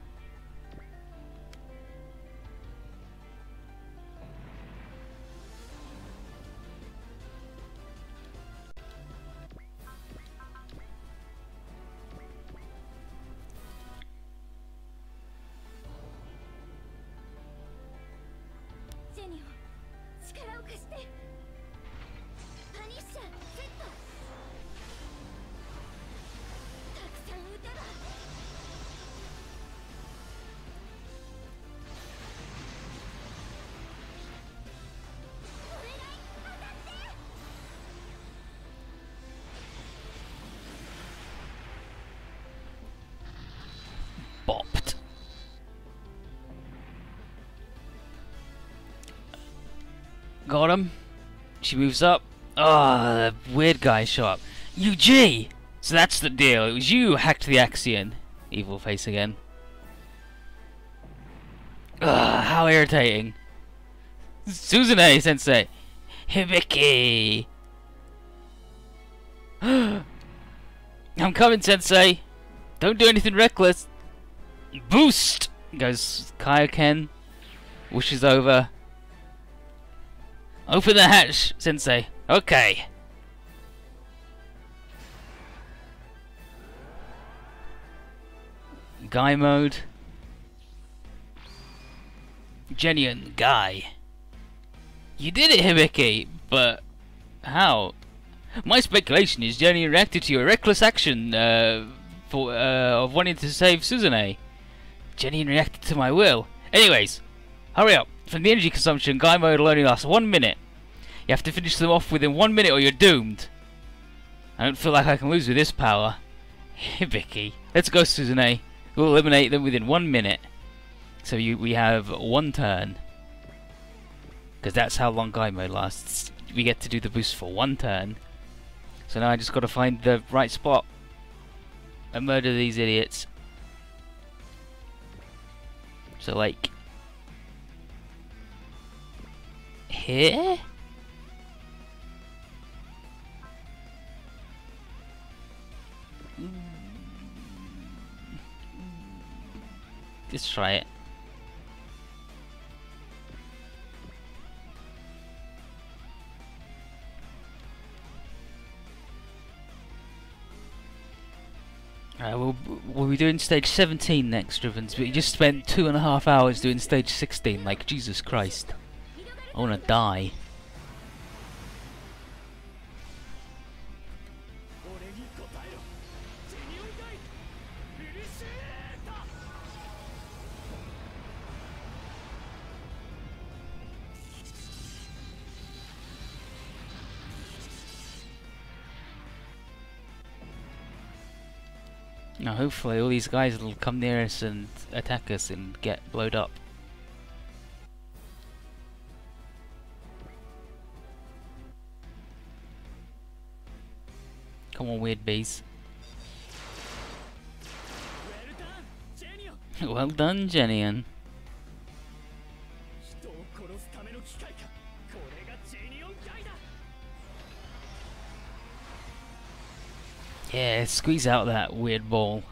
Got him. She moves up. Oh, the weird guy show up. UG! So that's the deal. It was you who hacked the Axion. Evil face again. Ugh, how irritating. Suzune sensei. Hibiki! I'm coming, sensei. Don't do anything reckless. Boost! Goes Kaioken. Whooshes over. Open the hatch, sensei. Okay. Guy mode. Genuine guy. You did it, Hibiki, but how? My speculation is Jenny reacted to your reckless action of wanting to save Suzune. Jenny reacted to my will. Anyways, hurry up. From the energy consumption, Guy mode will only last 1 minute. You have to finish them off within 1 minute or you're doomed. I don't feel like I can lose with this power. Hibiki. Let's go, Suzune. We'll eliminate them within 1 minute. So we have 1 turn. Because that's how long Guy mode lasts. We get to do the boost for 1 turn. So now I just got to find the right spot and murder these idiots. So like here? Let's try it. We'll be doing stage 17 next, Drivens, but you just spent 2.5 hours doing stage 16, like, Jesus Christ. I wanna die. Now hopefully all these guys will come near us and attack us and get blowed up. Come on, weird bees. Well done, Genian. Yeah, squeeze out that weird ball.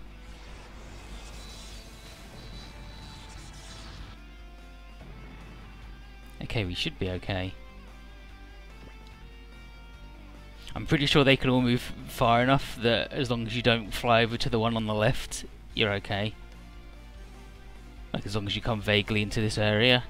Okay, we should be okay. I'm pretty sure they can all move far enough that as long as you don't fly over to the one on the left, you're okay. Like as long as you come vaguely into this area.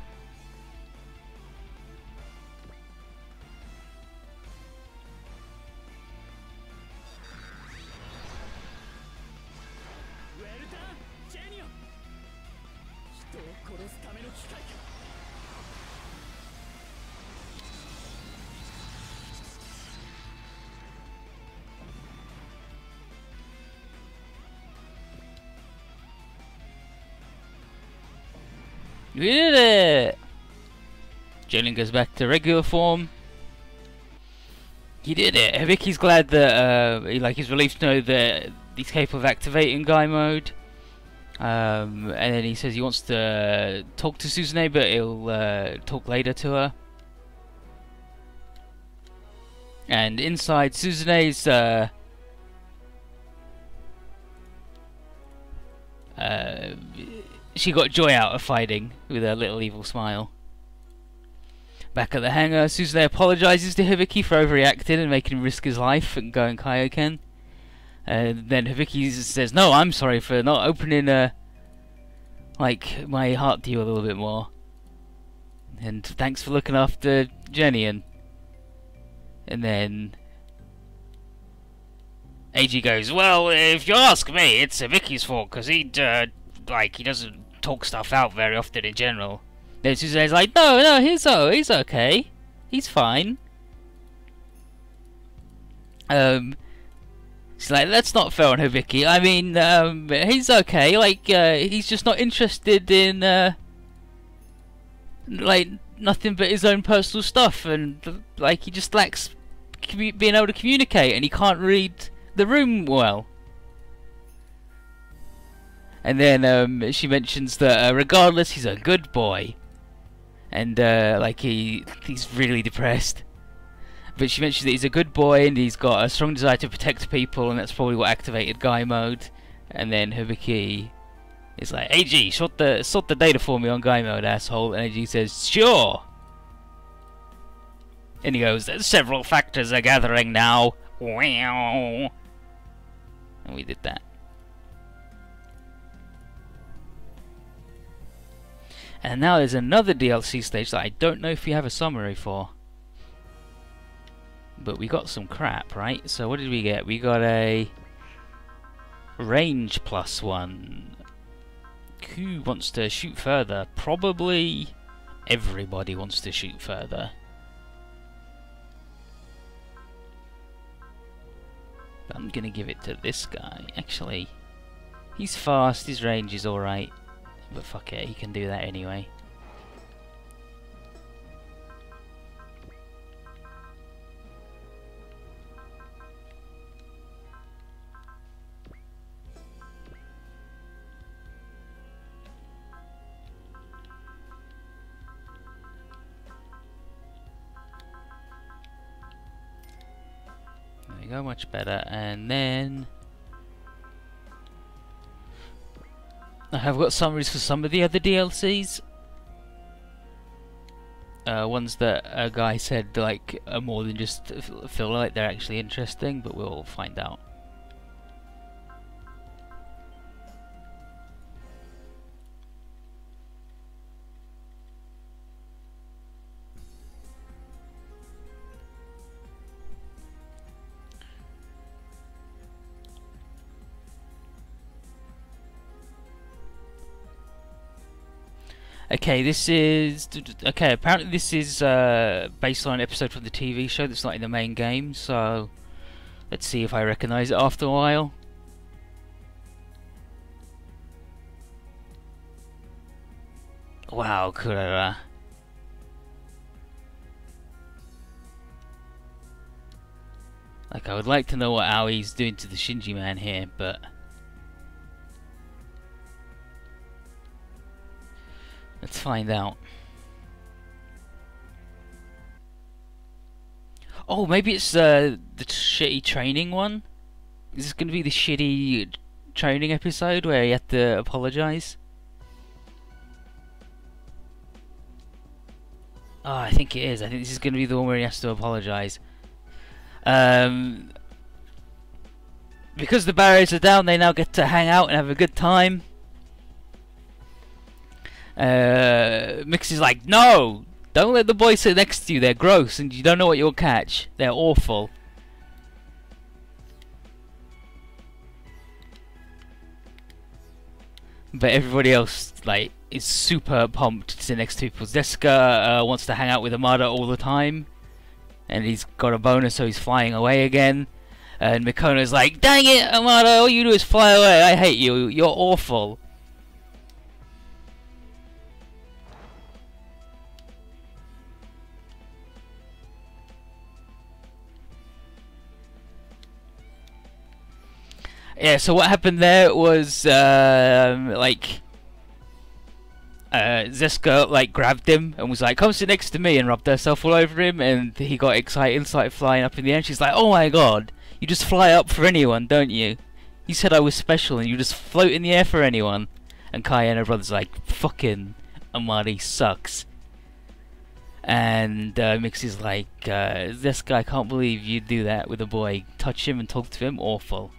We did it! Jolene goes back to regular form. He did it! Hibiki's glad that, he's relieved to know that he's capable of activating Guy mode. And then he says he wants to talk to Suzune, but he'll talk later to her. And inside Suzune's she got joy out of fighting with her little evil smile. Back at the hangar, Suzune apologizes to Hibiki for overreacting and making him risk his life and going Kaioken. And then Hibiki says, "No, I'm sorry for not opening my heart to you a little bit more. And thanks for looking after Jenny." And then AG goes, "Well, if you ask me, it's Hibiki's fault, because he doesn't talk stuff out very often in general." Then Suzune's like, no, he's okay. He's fine. She's like, "That's not fair on Hibiki. I mean, he's okay. He's just not interested in, nothing but his own personal stuff, and like he just lacks being able to communicate, and he can't read the room well. And then she mentions that regardless, he's a good boy, and like he's really depressed. But she mentions that he's a good boy and he's got a strong desire to protect people, and that's probably what activated guy mode. And then Hibiki is like, "AG, sort the data for me on guy mode, asshole." And AG says, "Sure." And he goes, "Several factors are gathering now." Wow. And we did that. And now there's another DLC stage that I don't know if we have a summary for. But we got some crap, right? So what did we get? We got a range +1. Who wants to shoot further? Probably everybody wants to shoot further. I'm gonna give it to this guy. Actually, he's fast, his range is alright. But fuck it, he can do that anyway. There we go, much better. And then I have got summaries for some of the other DLCs. Ones that a guy said like are more than just feel like they're actually interesting, but we'll find out. Okay, this is... Okay, apparently this is based on an episode from the TV show that's not in the main game, so... Let's see if I recognise it after a while. Wow, Kurara. Like, I would like to know what Aoi's doing to the Shinji man here, but... Let's find out. Oh, maybe it's the shitty training one? Is this going to be the shitty training episode where you have to apologise? Oh, I think it is. I think this is going to be the one where he has to apologise. Because the barriers are down, they now get to hang out and have a good time. Mix is like, "No! Don't let the boys sit next to you, they're gross and you don't know what you'll catch. They're awful." But everybody else, like, is super pumped to sit next to people. Zeska wants to hang out with Amada all the time, and he's got a bonus, so he's flying away again. And Mikono's like, "Dang it, Amada, all you do is fly away. I hate you. You're awful." Yeah, so what happened there was, like, Zeska, like, grabbed him and was like, "Come sit next to me," and rubbed herself all over him, and he got excited and started flying up in the air. She's like, "Oh my god, you just fly up for anyone, don't you? You said I was special and you just float in the air for anyone." And Kai and her brother's like, "Fucking Amari sucks." And Mixie's like, "Zeska, I can't believe you do that with a boy. Touch him and talk to him, awful."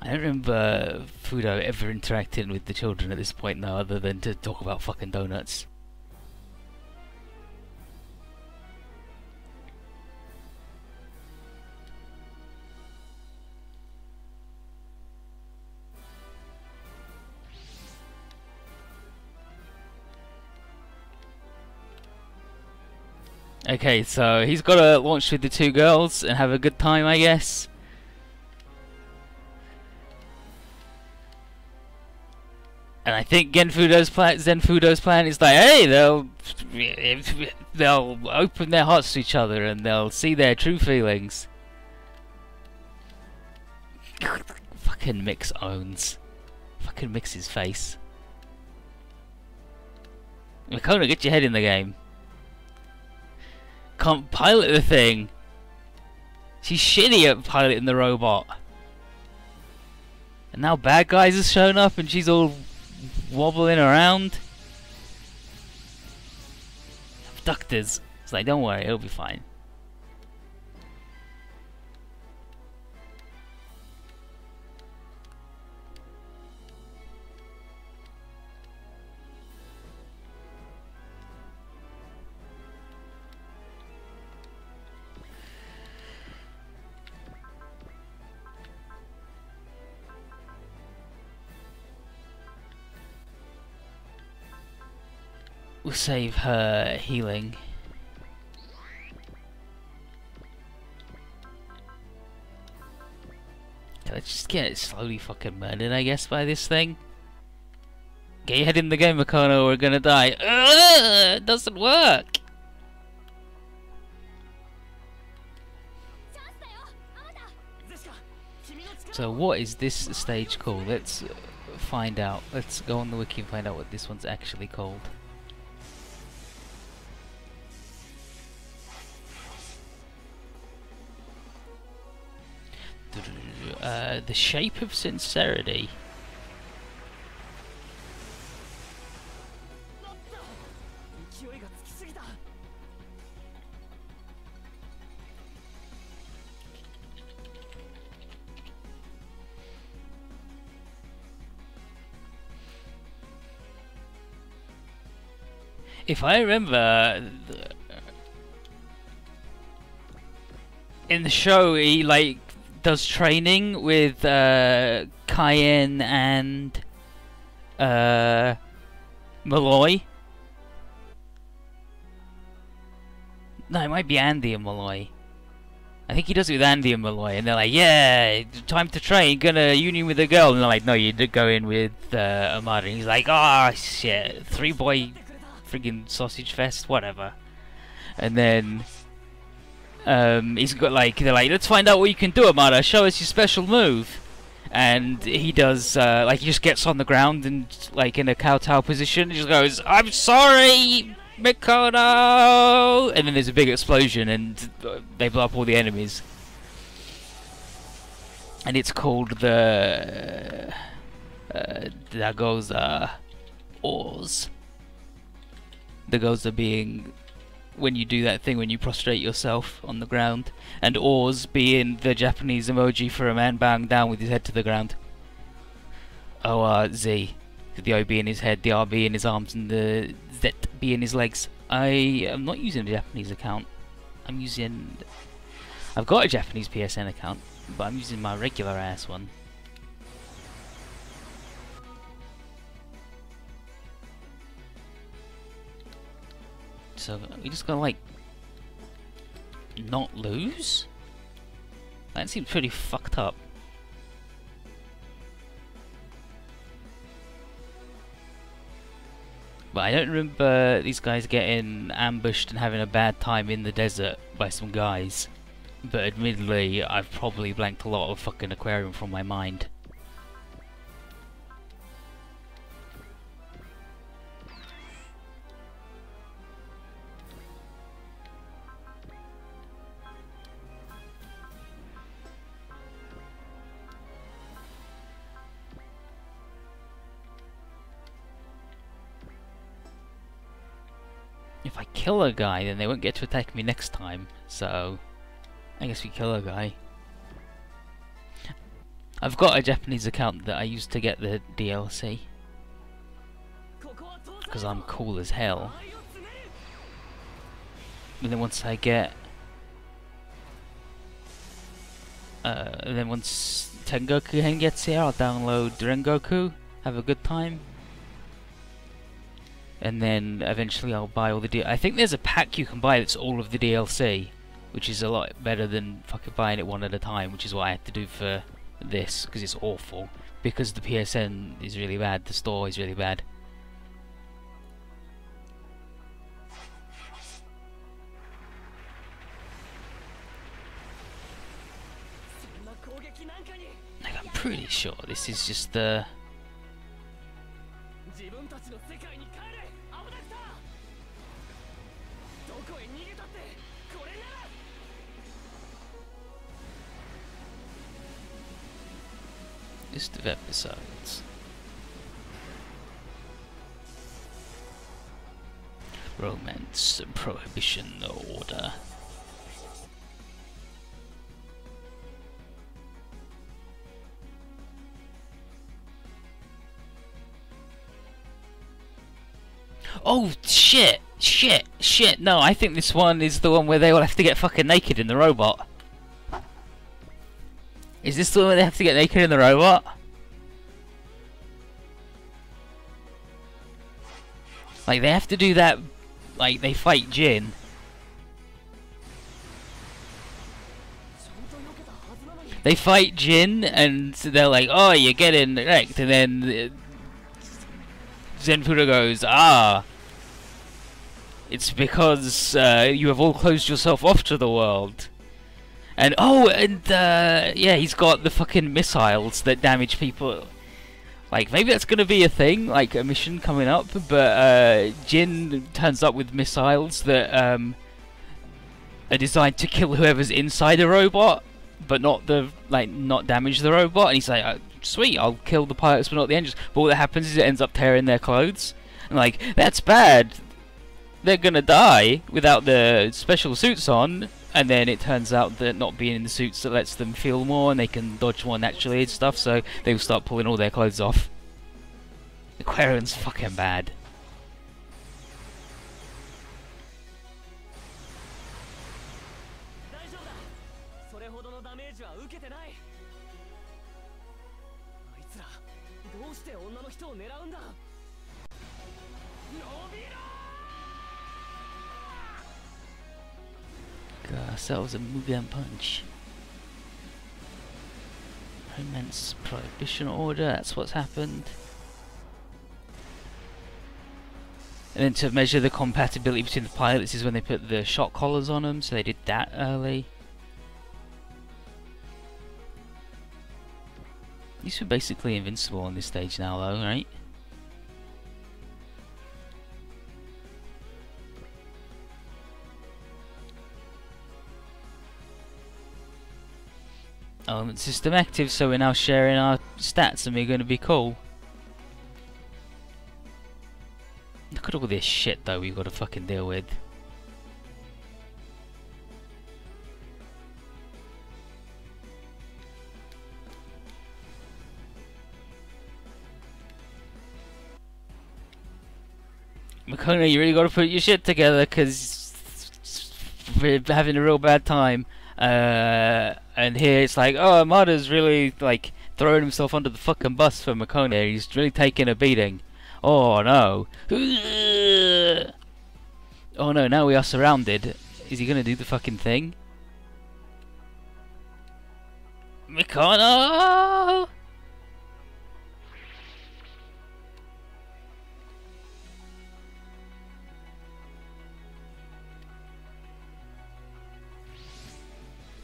I don't remember Fudo ever interacting with the children at this point now, other than to talk about fucking donuts. Okay, so he's got to launch with the two girls and have a good time, I guess. And I think Zenfudo's plan is like, hey, they'll open their hearts to each other and they'll see their true feelings. Fucking Mix owns. Fucking Mix's face. Mikono, get your head in the game. Can't pilot the thing. She's shitty at piloting the robot. And now bad guys have shown up and she's all wobbling around. Abductors. It's like, don't worry, it'll be fine. We'll save her healing. Okay, let's just get it slowly fucking murdered, I guess, by this thing. Get your head in the game, Mikono, we're gonna die. It doesn't work! So what is this stage called? Let's find out. Let's go on the wiki and find out what this one's actually called. The Shape of Sincerity. If I remember, in the show, he like does training with Cayenne and Malloy. No, it might be Andy and Malloy. I think he does it with Andy and Malloy, and they're like, "Yeah, time to train. Gonna union with a girl." And they're like, "No, you did go in with Amada." And he's like, "Oh shit, 3-boy friggin' sausage fest, whatever." And then he's got like, they're like, "Let's find out what you can do, Amada. Show us your special move." And he does like, he just gets on the ground and like in a kowtow position, he just goes, "I'm sorry, Mikono!" And then there's a big explosion and they blow up all the enemies. And it's called the Dagoza Oars. Dagoza being when you do that thing when you prostrate yourself on the ground, and oars being the Japanese emoji for a man bowing down with his head to the ground. O-R-Z. The O being his head, the R being his arms, and the Z being his legs. I am not using a Japanese account. I've got a Japanese PSN account, but I'm using my regular ass one. So we just gotta like not lose? That seems pretty fucked up. But I don't remember these guys getting ambushed and having a bad time in the desert by some guys. But admittedly, I've probably blanked a lot of fucking aquarium from my mind. If I kill a guy, then they won't get to attack me next time, so I guess we kill a guy. I've got a Japanese account that I used to get the DLC, because I'm cool as hell. And then once I get then once Tengoku Hen gets here, I'll download Rengoku, have a good time. And then eventually I'll buy all the I think there's a pack you can buy that's all of the DLC, which is a lot better than fucking buying it one at a time, which is what I had to do for this because it's awful. Because the PSN is really bad, the store is really bad. Like, I'm pretty sure this is just the... list of episodes. Romance and Prohibition Order. Oh shit! Shit! No, I think this one is the one where they all have to get fucking naked in the robot. Is this the one where they have to get naked in the robot? Like, they have to do that, like, they fight Jin. They fight Jin, and they're like, oh, you're getting wrecked, and then Zenfura goes, ah, it's because you have all closed yourself off to the world. And oh, and yeah, he's got the fucking missiles that damage people. Like, maybe that's gonna be a thing, like a mission coming up. But Jin turns up with missiles that are designed to kill whoever's inside a robot, but not damage the robot. And he's like, sweet, I'll kill the pilots, but not the engines. But all that happens is it ends up tearing their clothes. And like, that's bad. They're gonna die without the special suits on. And then it turns out that not being in the suits that lets them feel more, and they can dodge more naturally and stuff, so they will start pulling all their clothes off. Aquarion's fucking bad. Ourselves a Mugen Punch. Romance Prohibition Order, that's what's happened. And then to measure the compatibility between the pilots is when they put the shock collars on them, so they did that early. These were basically invincible on this stage now though, right? Element system active, so we're now sharing our stats and we're going to be cool. Look at all this shit though we've got to fucking deal with. Makona, you really got to put your shit together because we're having a real bad time. And here it's like, oh, Amada's really like throwing himself under the fucking bus for Makona. He's really taking a beating. Oh no. Oh no, now we are surrounded. Is he gonna do the fucking thing? Makona!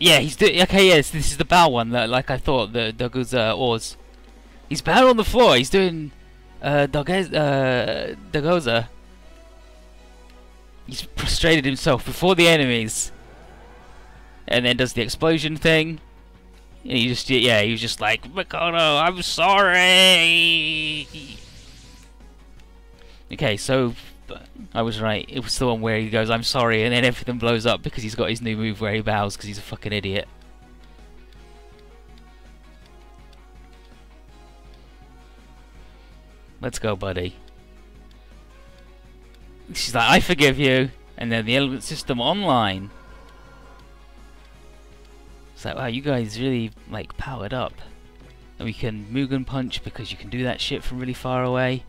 Yeah, he's doing. Okay, yes, this is the bow one. That, like I thought, the Dogu's oars. He's bound on the floor. He's doing Dogoza. He's prostrated himself before the enemies, and then does the explosion thing. And he just, yeah, he was just like, Makoto, I'm sorry. Okay, so I was right. It was the one where he goes, I'm sorry, and then everything blows up because he's got his new move where he bows because he's a fucking idiot. Let's go, buddy. She's like, I forgive you. And then the element system online. It's like, wow, you guys really, like, powered up. And we can Mugen Punch because you can do that shit from really far away.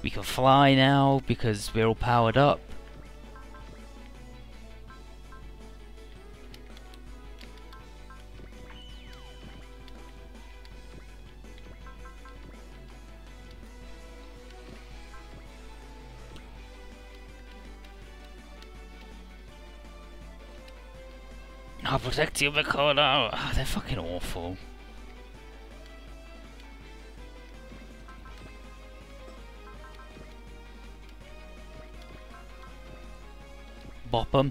We can fly now because we're all powered up. I'll protect you, Mikono. Oh, they're fucking awful. Bop 'em.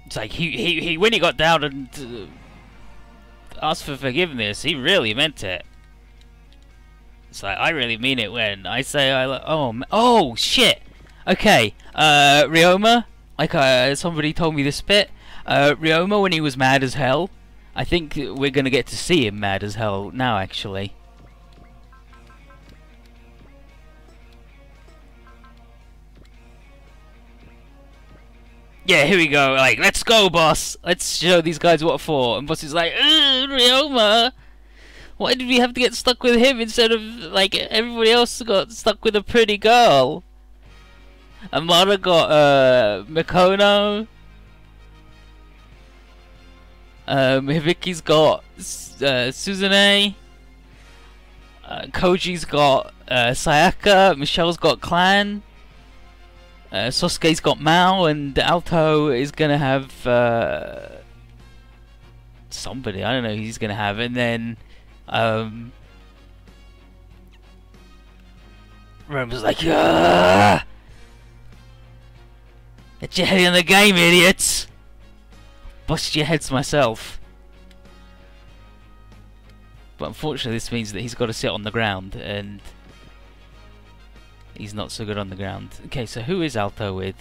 It's like he when he got down and asked for forgiveness, he really meant it. It's like, I really mean it when I say oh shit. Okay, Ryoma, like somebody told me this bit. Ryoma, when he was mad as hell, I think we're gonna get to see him mad as hell now, actually. Yeah, here we go. Like, let's go, boss. Let's show these guys what for. And boss is like, Ryoma, why did we have to get stuck with him instead of like everybody else got stuck with a pretty girl? Amara got Mikono. Hibiki's got Suzune. Koji's got Sayaka. Michelle's got Clan. Sosuke's got Mao, and Alto is gonna have somebody. I don't know who he's gonna have, and then Rome's like, "Ah! Get your head in the game, idiots! Bust your heads myself." But unfortunately, this means that he's got to sit on the ground, and he's not so good on the ground. Okay, so who is Alto with?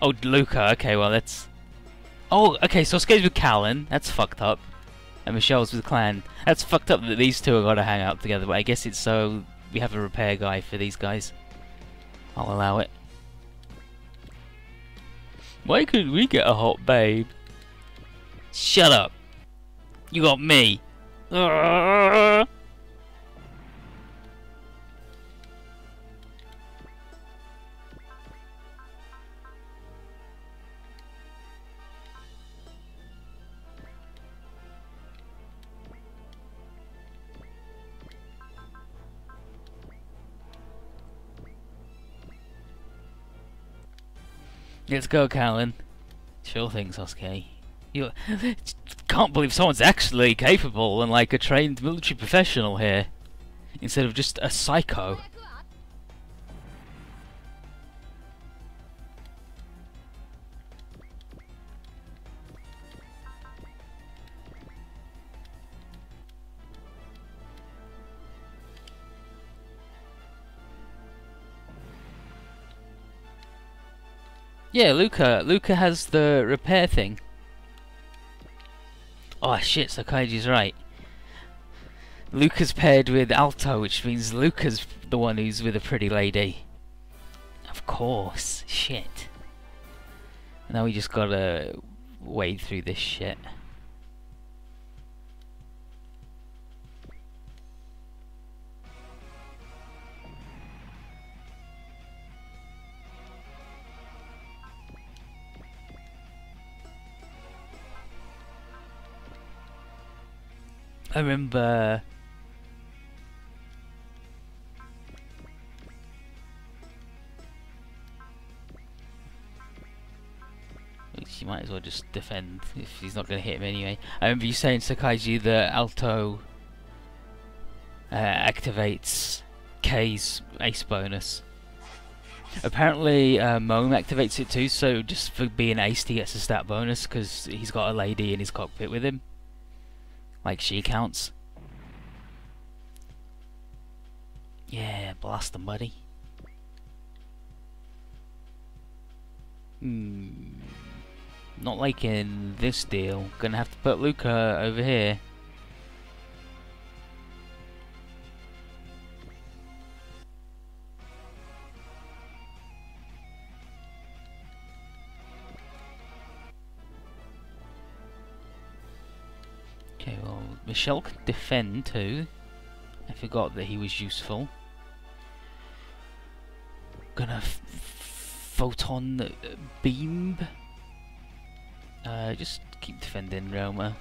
Oh, Luca. Okay, well, that's... Oh, okay, so Sasuke's with Callan. That's fucked up. And Michelle's with Clan. That's fucked up that these two are got to hang out together, but I guess it's so we have a repair guy for these guys. I'll allow it. Why couldn't we get a hot babe? Shut up. You got me. Let's go, Callan. Sure thing, Sasuke. You can't believe someone's actually capable and like a trained military professional here, instead of just a psycho. Yeah, Luca has the repair thing. Oh shit, so Kaiji's right. Luca's paired with Alto, which means Luca's the one who's with a pretty lady. Of course, shit. Now we just gotta wade through this shit. I remember you might as well just defend if he's not going to hit him anyway. I remember you saying, Sakaiji, that Alto activates K's ace bonus. Apparently Moan activates it too, so just for being aced he gets a stat bonus because he's got a lady in his cockpit with him. Like she counts. Yeah, blast them, buddy. Not like in this deal. Gonna have to put Luca over here. Okay, well, Michelle can defend too. I forgot that he was useful. Gonna photon beam. Just keep defending Roma.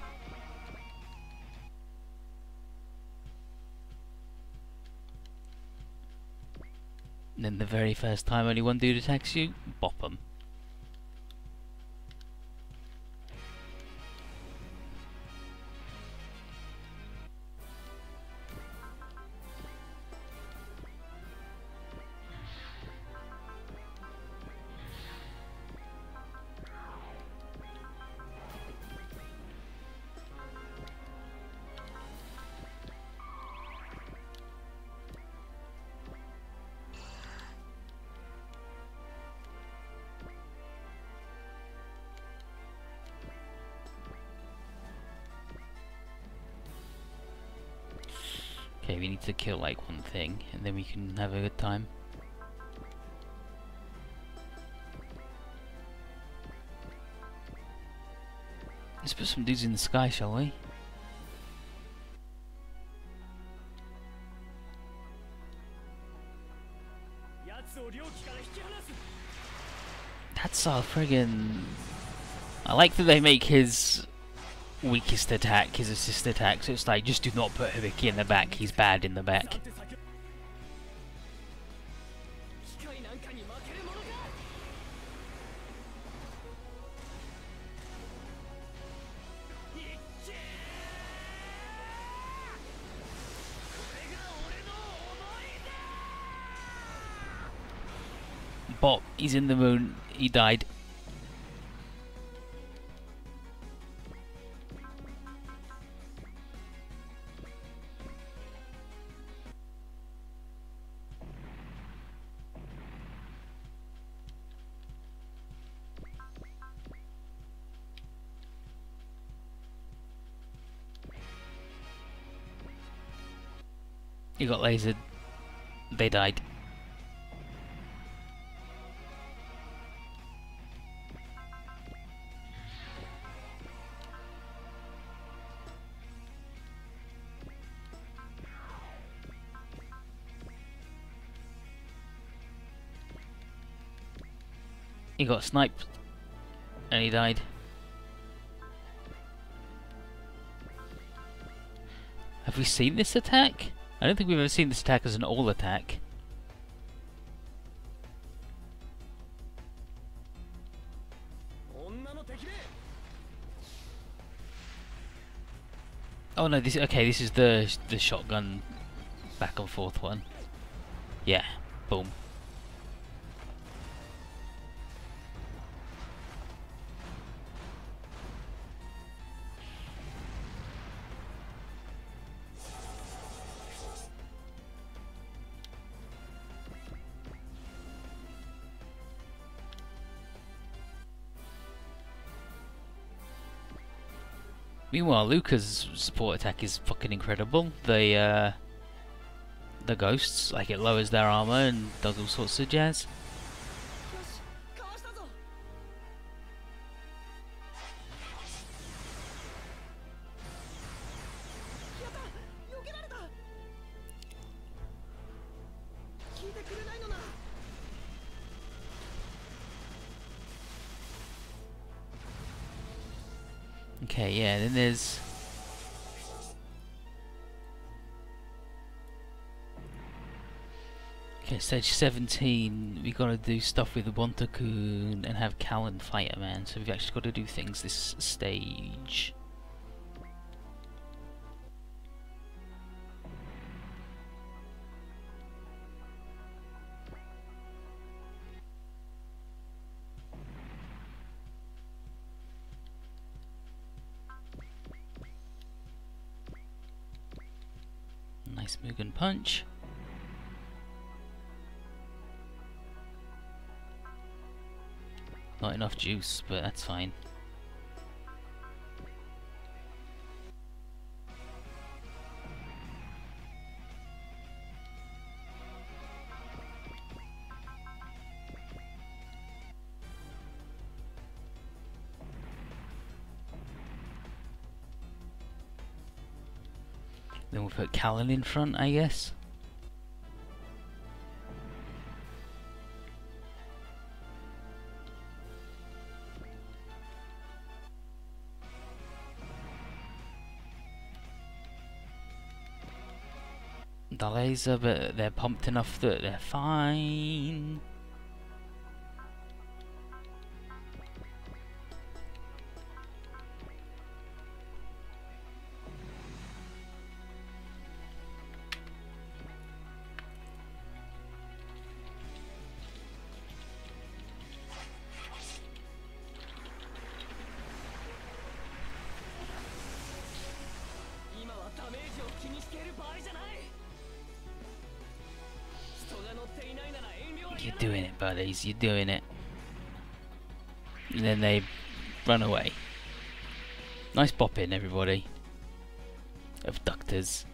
And then the very first time only one dude attacks you, bop him. Okay, we need to kill like one thing, and then we can have a good time. Let's put some dudes in the sky, shall we? That's our friggin'... I like that they make his weakest attack his assist attack, so it's like, just do not put Hibiki in the back, he's bad in the back. Bop, he's in the moon, he died. He got lasered. They died. He got sniped. And he died. Have we seen this attack? I don't think we've ever seen this attack as an all attack. Oh no, this is the shotgun back and forth one. Yeah, boom. Meanwhile, Luca's support attack is fucking incredible. The ghosts, like, it lowers their armor and does all sorts of jazz. Okay, yeah, then there's... Okay, stage 17, we gotta do stuff with the Bontakun and have Callan fight a man, so we've actually got to do things this stage. Nice Mugen punch. Not enough juice, but that's fine. Then we'll put Callan in front, I guess. the laser, but they're pumped enough that they're fine. You're doing it, buddies, you're doing it. And then they run away. Nice bop in, everybody. Abductors.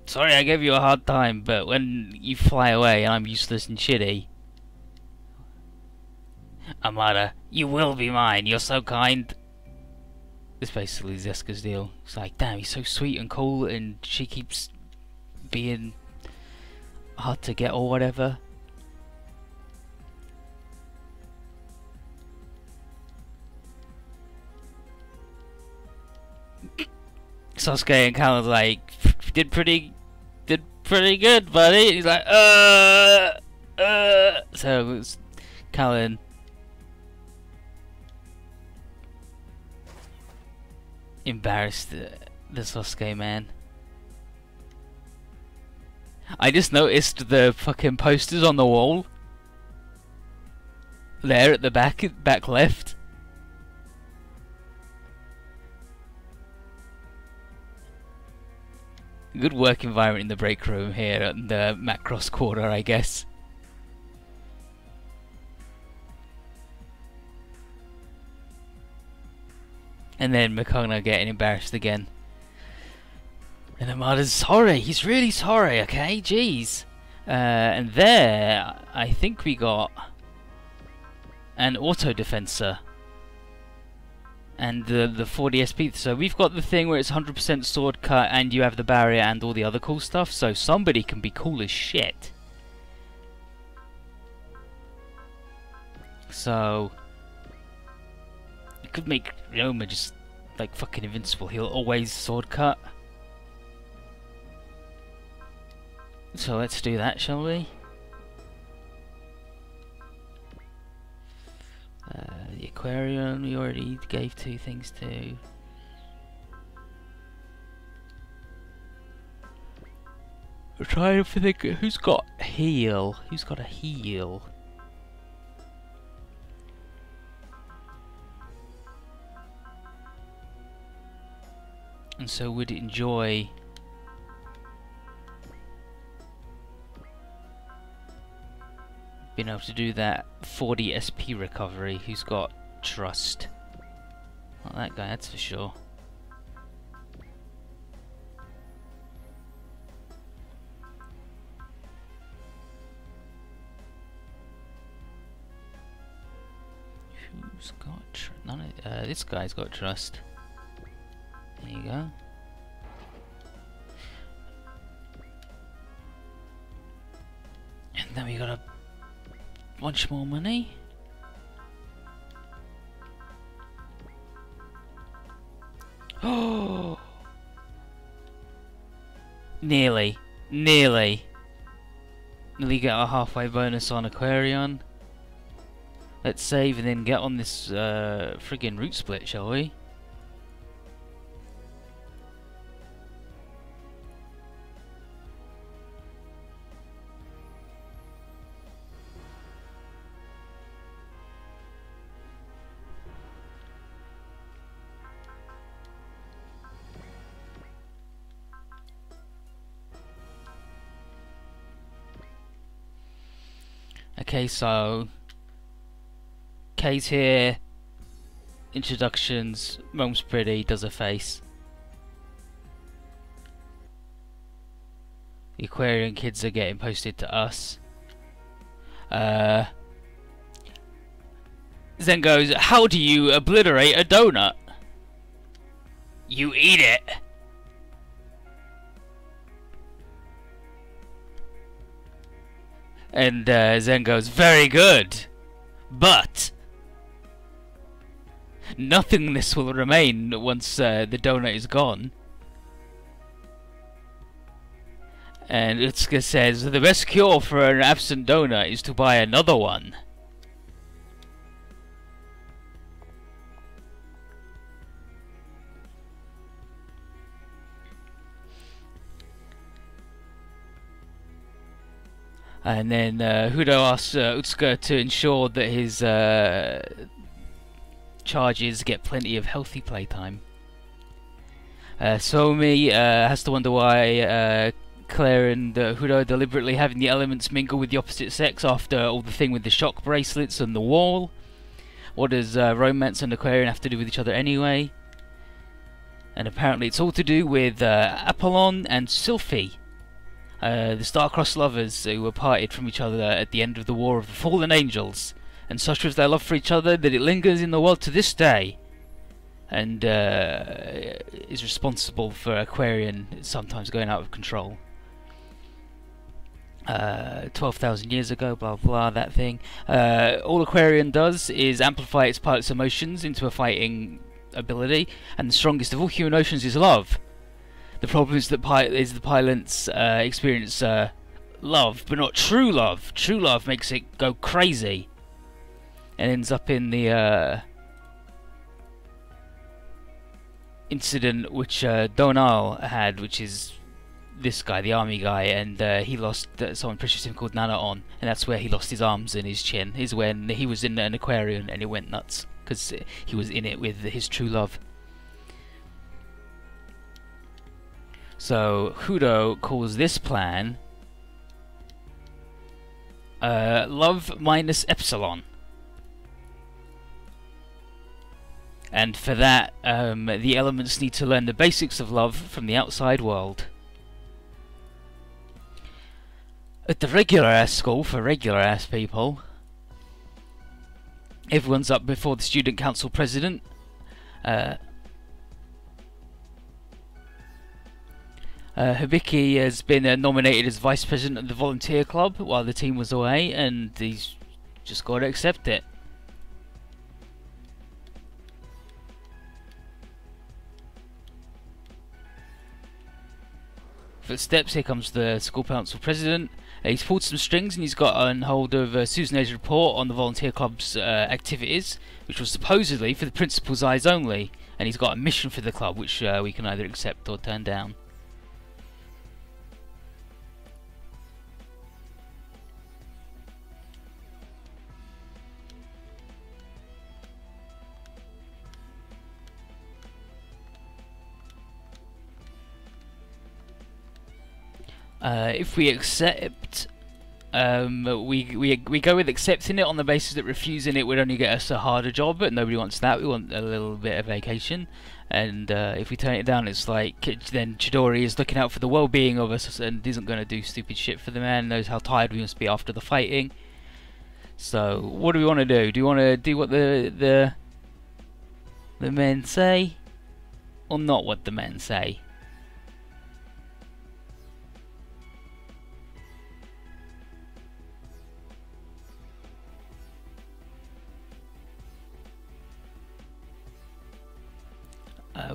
Sorry I gave you a hard time, but when you fly away and I'm useless and shitty... Amada, you will be mine, you're so kind. This basically is Zeska's deal. It's like, damn, he's so sweet and cool, and she keeps being hard to get or whatever. Sasuke and Callan's like, did pretty good, buddy. And he's like, So it's Callan embarrassed the Sasuke man. I just noticed the fucking posters on the wall. There at the back left. Good work environment in the break room here at the Macross quarter, I guess. And then Makona getting embarrassed again. And Amada's sorry, he's really sorry, okay? Jeez. And there, I think we got an auto defensor. And the 40 SP. So we've got the thing where it's 100% sword cut and you have the barrier and all the other cool stuff. So somebody can be cool as shit. So you could make Ryoma just like fucking invincible. He'll always sword cut. So let's do that, shall we? The Aquarium we already gave 2 things to. We're trying to think who's got heal. Who's got a heal? And so would enjoy being able to do that 40 SP recovery. Who's got trust? Not that guy, that's for sure. Who's got none of this guy's got trust. There you go. And then we got a bunch more money. Oh, nearly get a halfway bonus on Aquarion. Let's save and then get on this friggin' root split, shall we? Okay, so Kay's here, introductions, Mom's pretty, does a face. The Aquarian kids are getting posted to us. Zen goes, how do you obliterate a donut? You eat it. And Zen goes, very good, but nothingness will remain once the donut is gone. And Utsuka says, the best cure for an absent donor is to buy another one. And then Hudo asks Utsuka to ensure that his charges get plenty of healthy playtime. Somi has to wonder why Claire and Hudo are deliberately having the elements mingle with the opposite sex after all the thing with the shock bracelets and the wall. What does romance and Aquarian have to do with each other anyway? And apparently it's all to do with Apollon and Sylphie. The star-crossed lovers who were parted from each other at the end of the War of the Fallen Angels, and such was their love for each other that it lingers in the world to this day, and is responsible for Aquarian sometimes going out of control. 12,000 years ago, blah blah, that thing. All Aquarian does is amplify its pilot's emotions into a fighting ability, and the strongest of all human emotions is love. The problem is that the pilots experience love, but not true love. True love makes it go crazy, and ends up in the incident which Donal had, which is this guy, the army guy, and he lost someone precious to him called Nana on, and that's where he lost his arms and his chin. Is when he was in an aquarium and it went nuts because he was in it with his true love. So Hudo calls this plan love minus epsilon. And for that, the elements need to learn the basics of love from the outside world. At the regular ass school for regular ass people, everyone's up before the student council president. Hibiki has been nominated as vice president of the volunteer club while the team was away, and he's just got to accept it. Footsteps, here comes the school council president. He's pulled some strings and he's got on hold of Susan's report on the volunteer club's activities, which was supposedly for the principal's eyes only, and he's got a mission for the club which we can either accept or turn down. If we accept, we go with accepting it on the basis that refusing it would only get us a harder job, but nobody wants that. We want a little bit of vacation, and if we turn it down, it's like then Chidori is looking out for the well-being of us and isn't going to do stupid shit for the man. Knows how tired we must be after the fighting. So what do we want to do? Do you want to do what the men say, or not what the men say?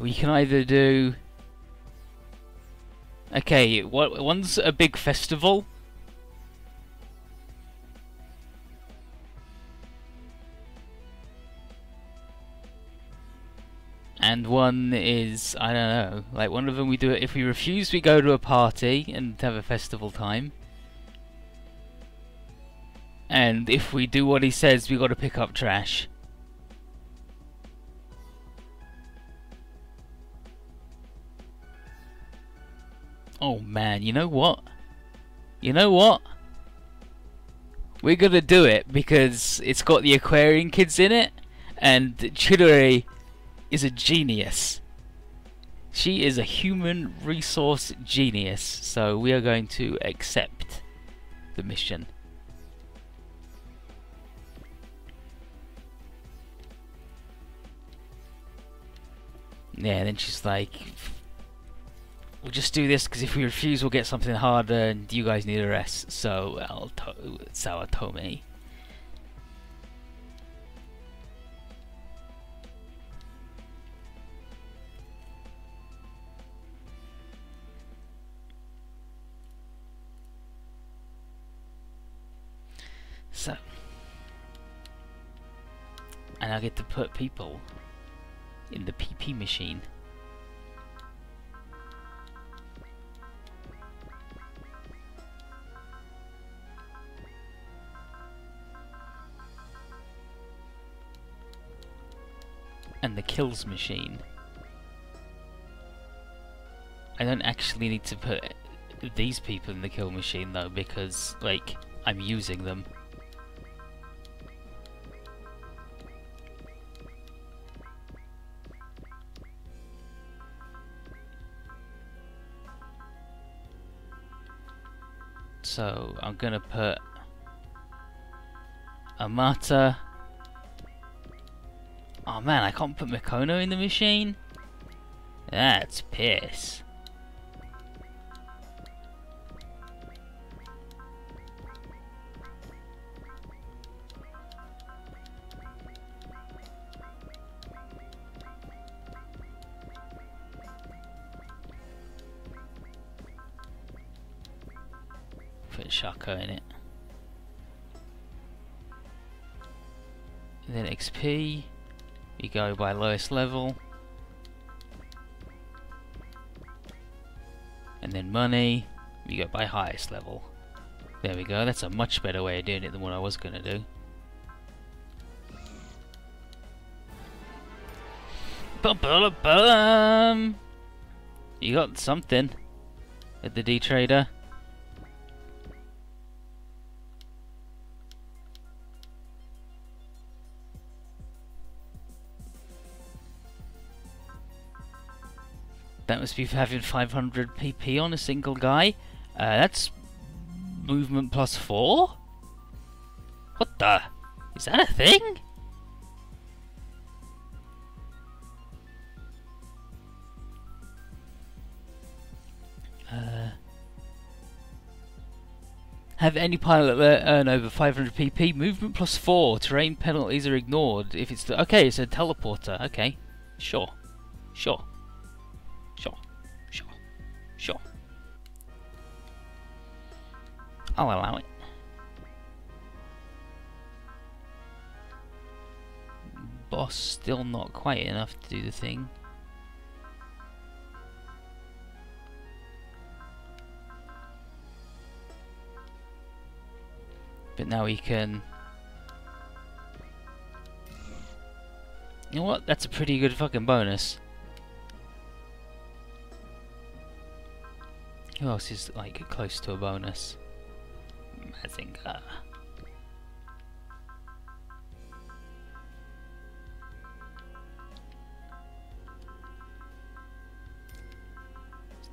We can either do... Okay, one's a big festival. And one is, I don't know, like one of them we do it, if we refuse we go to a party and have a festival time. And if we do what he says we got to pick up trash. Oh man, you know what? You know what? We're gonna do it because it's got the Aquarian kids in it, and Chidori is a genius. She is a human resource genius, so we are going to accept the mission. Yeah, and then she's like, we'll just do this because if we refuse we'll get something harder and you guys need a rest. So, well, Sawatomi. So, and I get to put people in the PP machine. And the kills machine. I don't actually need to put these people in the kill machine though, because like I'm using them. So I'm gonna put Amata. Oh man, I can't put Mikono in the machine? That's piss. Put Shako in it. And then XP, we go by lowest level. And then money, we go by highest level. There we go, that's a much better way of doing it than what I was going to do. Ba-ba-da-bum! You got something at the D-Trader. That must be for having 500 PP on a single guy. That's movement plus 4? What the? Is that a thing? Have any pilot earn over 500 PP? Movement plus 4. Terrain penalties are ignored. If it's okay, it's a teleporter. Okay, sure, sure. Sure. I'll allow it. Boss still not quite enough to do the thing. But now we can... You know what? That's a pretty good fucking bonus. Who else is like close to a bonus? MNeidengard.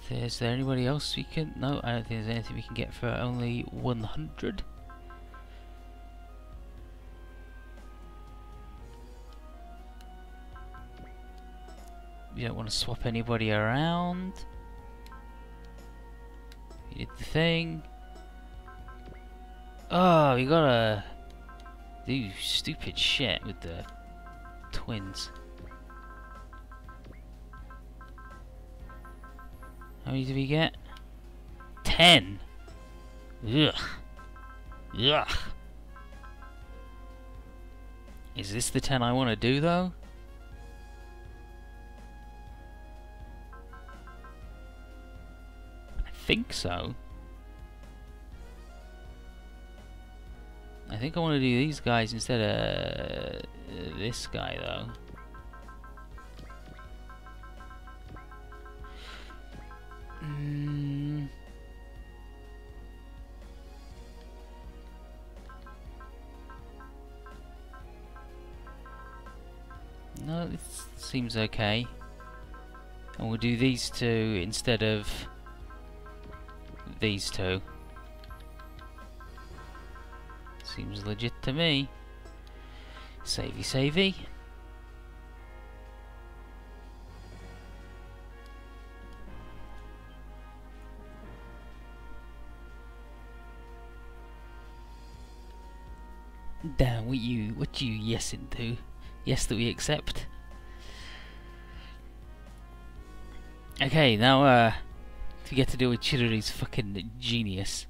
Is there anybody else we can? No, I don't think there's anything we can get for only 100. You don't want to swap anybody around. You did the thing. Oh, we gotta do stupid shit with the twins. How many did we get? 10! Ugh. Ugh. Is this the 10 I want to do though? I think so. I think I want to do these guys instead of this guy though. No, this seems okay. And we'll do these two instead of these two. Seems legit to me. Savey, savey. Damn, what you yesing to? Yes, that we accept. Okay, now we get to deal with Chidori's fucking genius.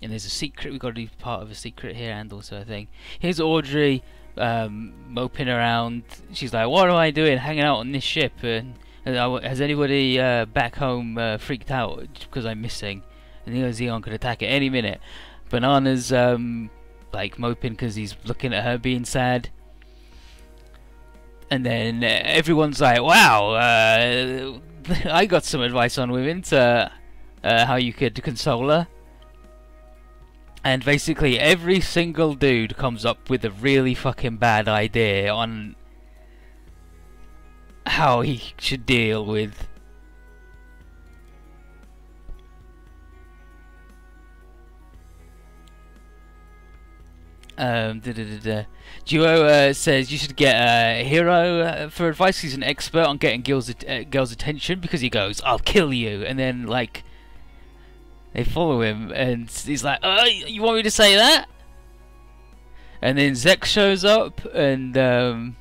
and there's a secret. We've got to do part of a secret here, and also a thing. Here's Audrey moping around. She's like, "What am I doing, hanging out on this ship? And has anybody back home freaked out because I'm missing?" And he goes, "Zeon could attack at any minute." Banana's like moping because he's looking at her being sad. And then everyone's like, "Wow, I got some advice on women to how you could console her." And basically every single dude comes up with a really fucking bad idea on how he should deal with Duo says you should get Hero for advice. He's an expert on getting girls' attention, because he goes, "I'll kill you," and then like they follow him, and he's like, "Oh, you want me to say that?" And then Zek shows up and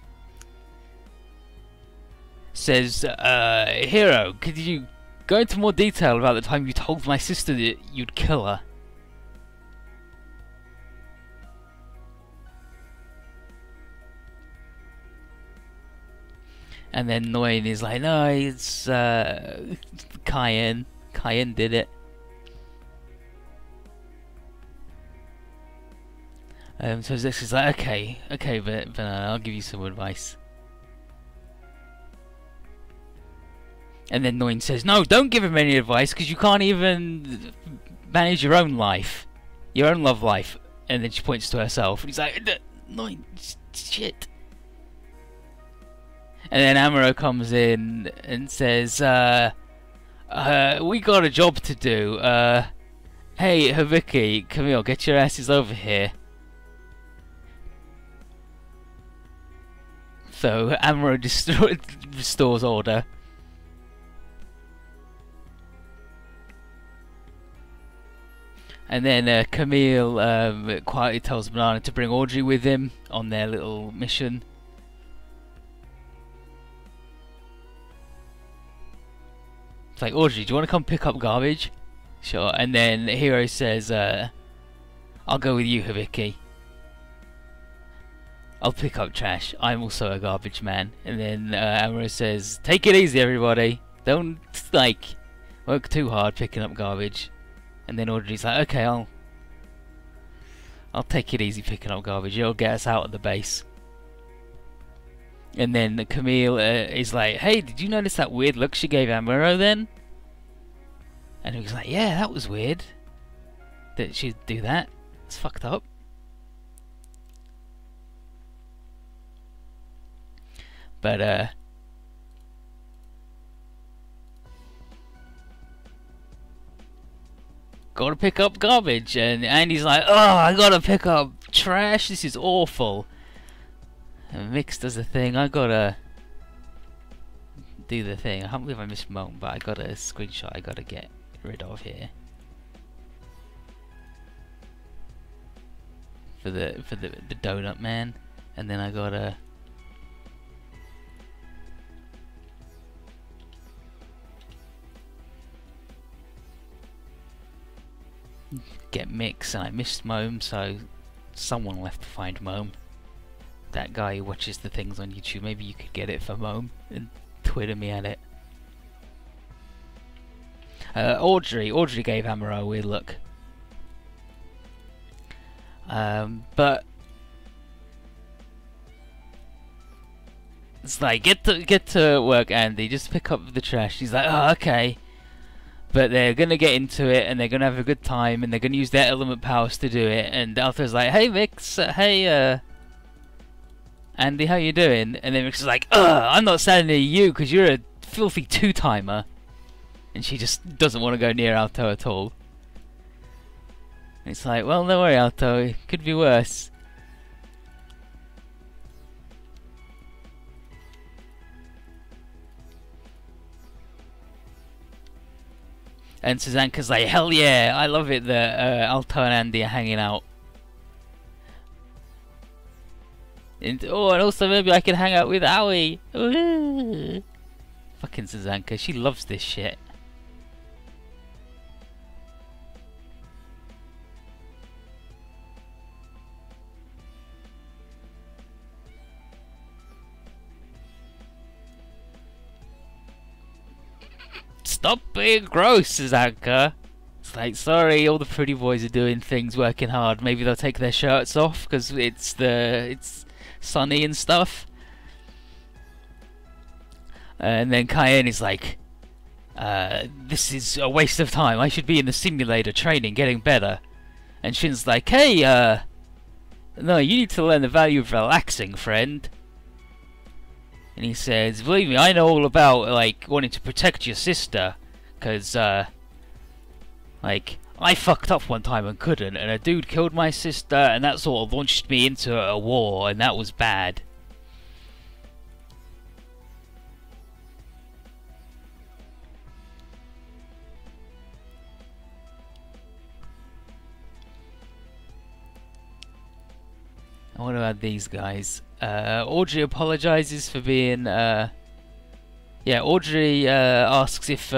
says, "Hero, could you go into more detail about the time you told my sister that you'd kill her?" And then Noin is like, "No, it's Cayenne. Cayenne did it." So Zex is like, okay, but I'll give you some advice. And then Noin says, "No, don't give him any advice, because you can't even manage your own life, your own love life." And then she points to herself, and he's like, "Noin, shit." And then Amuro comes in and says, "We got a job to do. Hey, Hibiki, Camille, get your asses over here." So Amuro restores order. And then Camille quietly tells Banana to bring Audrey with him on their little mission. It's like, "Audrey, do you want to come pick up garbage?" "Sure." And then Hero says, "I'll go with you, Hibiki. I'll pick up trash. I'm also a garbage man." And then Amuro says, "Take it easy, everybody. Don't like work too hard picking up garbage." And then Audrey's like, "Okay, I'll take it easy picking up garbage. It'll get us out of the base." And then Camille is like, "Hey, did you notice that weird look she gave Amuro then?" And he's like, "Yeah, that was weird. That she'd do that. It's fucked up." But gotta pick up garbage, and Andy's like, "Oh, I gotta pick up trash. This is awful." And Mix does the thing. I gotta do the thing. I can't believe I missed Moan, but I got a screenshot I gotta get rid of here for the donut man, and then I gotta get Mix, and I missed Moan, so someone will have to find Moan. That guy who watches the things on YouTube, maybe you could get it for Moan and Twitter me at it. Audrey gave Amuro a weird look. But it's like, get to work, Andy. Just pick up the trash. He's like, "Oh, okay." But they're gonna get into it, and they're gonna have a good time, and they're gonna use their element powers to do it. And Alpha's like, "Hey, Mix, hey, Andy, how you doing?" And then Mix is like, "Ugh, I'm not standing near you because you're a filthy two-timer." And she just doesn't want to go near Alto at all. And it's like, "Well, don't worry, Alto, it could be worse." And Susanka's like, "Hell yeah, I love it that Alto and Andy are hanging out. And also maybe I can hang out with Aoi." Ooh. Fucking Susanka, she loves this shit. stop being gross, Zanka. It's like, sorry, all the pretty boys are doing things, working hard. Maybe they'll take their shirts off because it's sunny and stuff. And then Cayenne is like, this is a waste of time. I should be in the simulator training, getting better. And Shin's like, hey, no, you need to learn the value of relaxing, friend. And he says, believe me, I know all about, like, wanting to protect your sister. Because, like, I fucked up one time and couldn't, and a dude killed my sister, and that sort of launched me into a war, and that was bad. What about these guys? Audrey apologizes for being, yeah, Audrey asks if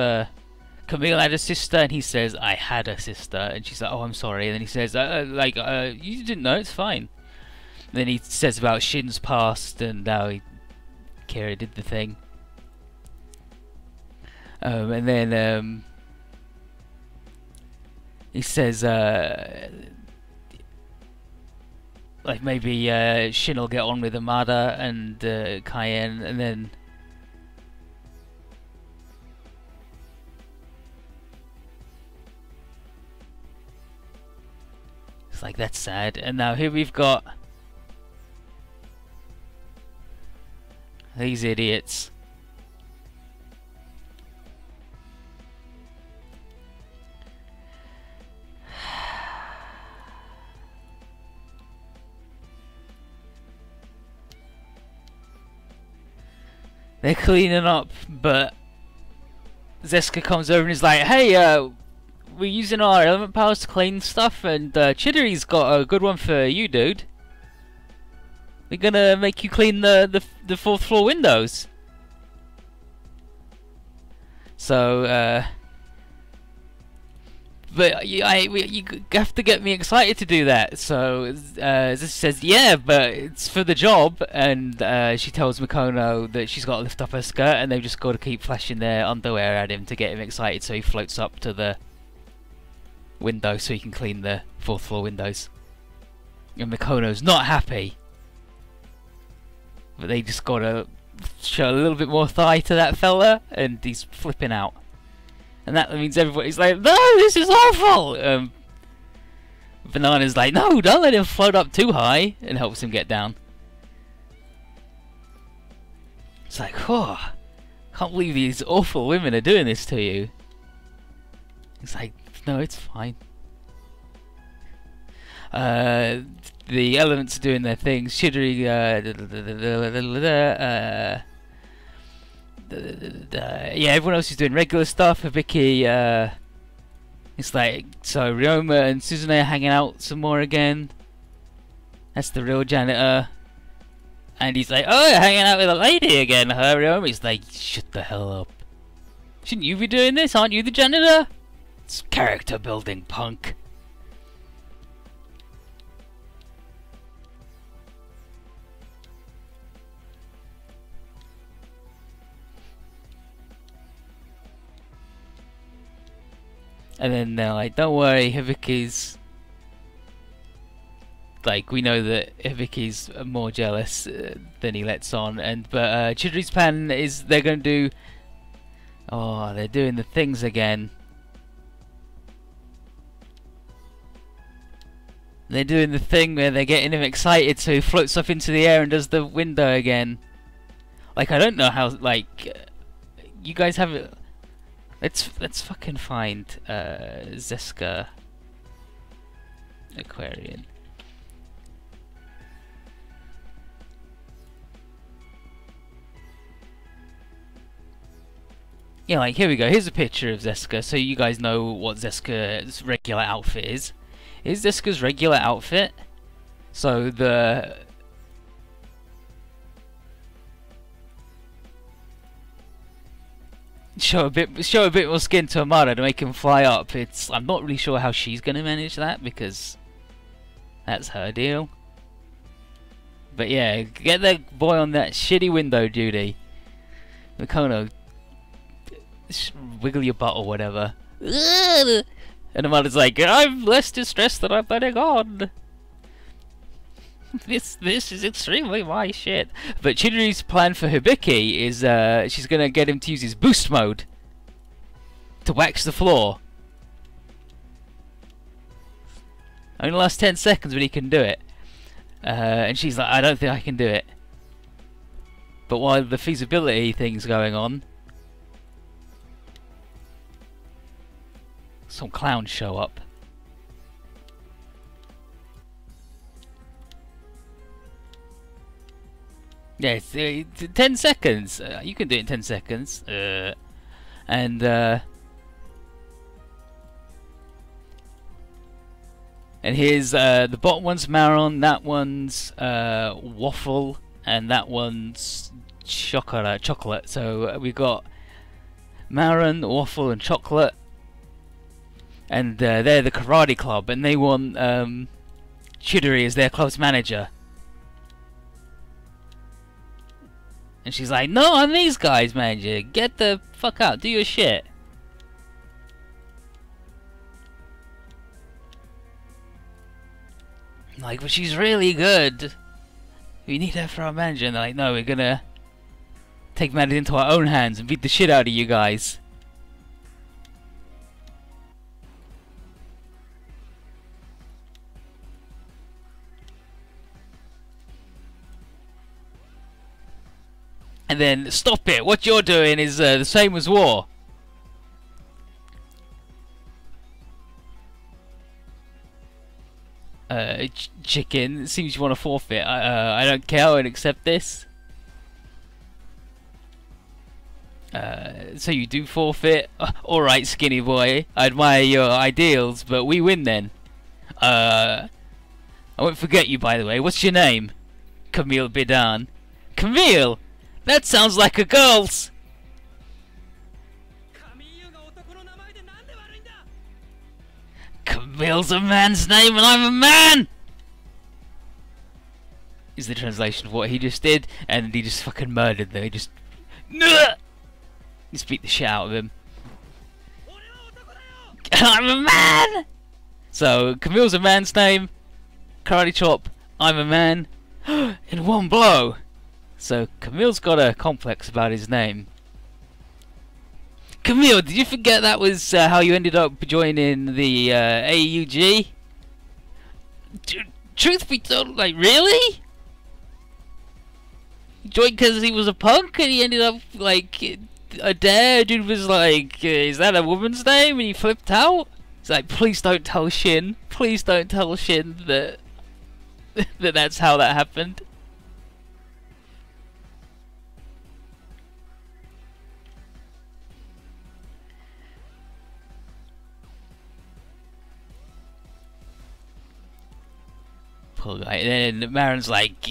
Camille had a sister, and he says, I had a sister, and she's like, oh, I'm sorry, and then he says, you didn't know, it's fine. And then he says about Shin's past, and how Kira did the thing. And then, he says, like, maybe Shin will get on with Amada and Cayenne, and then it's like, that's sad. And now here we've got these idiots. They're cleaning up, but Zeska comes over and is like, hey, we're using our element powers to clean stuff, and Chidori's got a good one for you, dude. We're gonna make you clean the 4th floor windows. So, but you have to get me excited to do that. So Zeska says, yeah, but it's for the job. And she tells Mikono that she's got to lift up her skirt, and they've just got to keep flashing their underwear at him to get him excited, so he floats up to the window so he can clean the 4th floor windows. And Mikono's not happy, but they just got to show a little bit more thigh to that fella, and he's flipping out. And that means everybody's like, no, this is awful! Banana's like, no, don't let him float up too high, and helps him get down. It's like, oh, can't believe these awful women are doing this to you. It's like, no, it's fine. The elements are doing their things. Shidori, yeah, everyone else is doing regular stuff. Hibiki, it's like, so Ryoma and Suzune are hanging out some more again. That's the real janitor. And he's like, oh, you're hanging out with a lady again, huh, Ryoma's like, shut the hell up. Shouldn't you be doing this? Aren't you the janitor? It's character building, punk. And then they're like, don't worry, Hibiki's... Like, we know that Hibiki's more jealous than he lets on. But Chidori's plan is they're going to do... Oh, they're doing the things again. They're doing the thing where they're getting him excited so he floats up into the air and does the window again. Like, I don't know how, like... you guys have it... Let's fucking find Zeska Aquarian. Yeah, like, here we go. Here's a picture of Zeska, so you guys know what Zeska's regular outfit is. Here's Zeska's regular outfit. So the... show a bit more skin to Amada to make him fly up. I'm not really sure how she's gonna manage that, because that's her deal. But yeah, get that boy on that shitty window duty. Mikono, wiggle your butt or whatever. And the mother's like, I'm less distressed than I'm letting on. This is extremely my shit. But Chidori's plan for Hibiki is she's gonna get him to use his boost mode to wax the floor. Only lasts 10 seconds when he can do it. And she's like, I don't think I can do it. But while the feasibility thing's going on, some clowns show up. Yes, 10 seconds. You can do it in 10 seconds. And here's the bottom one's Maron, that one's Waffle, and that one's chocolate. So we've got Maron, Waffle, and Chocolate, and they're the karate club, and they want Chidori as their close manager. And she's like, no, I'm these guys, manager. Get the fuck out, do your shit. Like, but she's really good. We need her for our manager. And they're like, no, we're gonna take matters into our own hands and beat the shit out of you guys. And then, stop it! What you're doing is the same as war. Chicken, it seems you want to forfeit. I don't care, I won't accept this. So you do forfeit? Alright, skinny boy. I admire your ideals, but we win then. I won't forget you, by the way. What's your name? Camille Bidan. Camille! That sounds like a girl's! Camille's a man's name and I'm a man! Is the translation of what he just did, and he just fucking murdered them. He just beat the shit out of him. I'm a man! So, Camille's a man's name, karate chop, I'm a man, in one blow. So, Camille's got a complex about his name. Camille, did you forget that was how you ended up joining the AUG? Truth be told, like, really? He joined because he was a punk and he ended up, like, a dare. Dude was like, is that a woman's name? And he flipped out. He's like, please don't tell Shin. Please don't tell Shin that that's how that happened. Poor guy. And then Maron's like,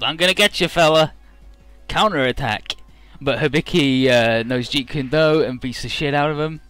I'm gonna get you, fella. Counter attack. But Hibiki knows Jeet Kune Do and beats the shit out of him.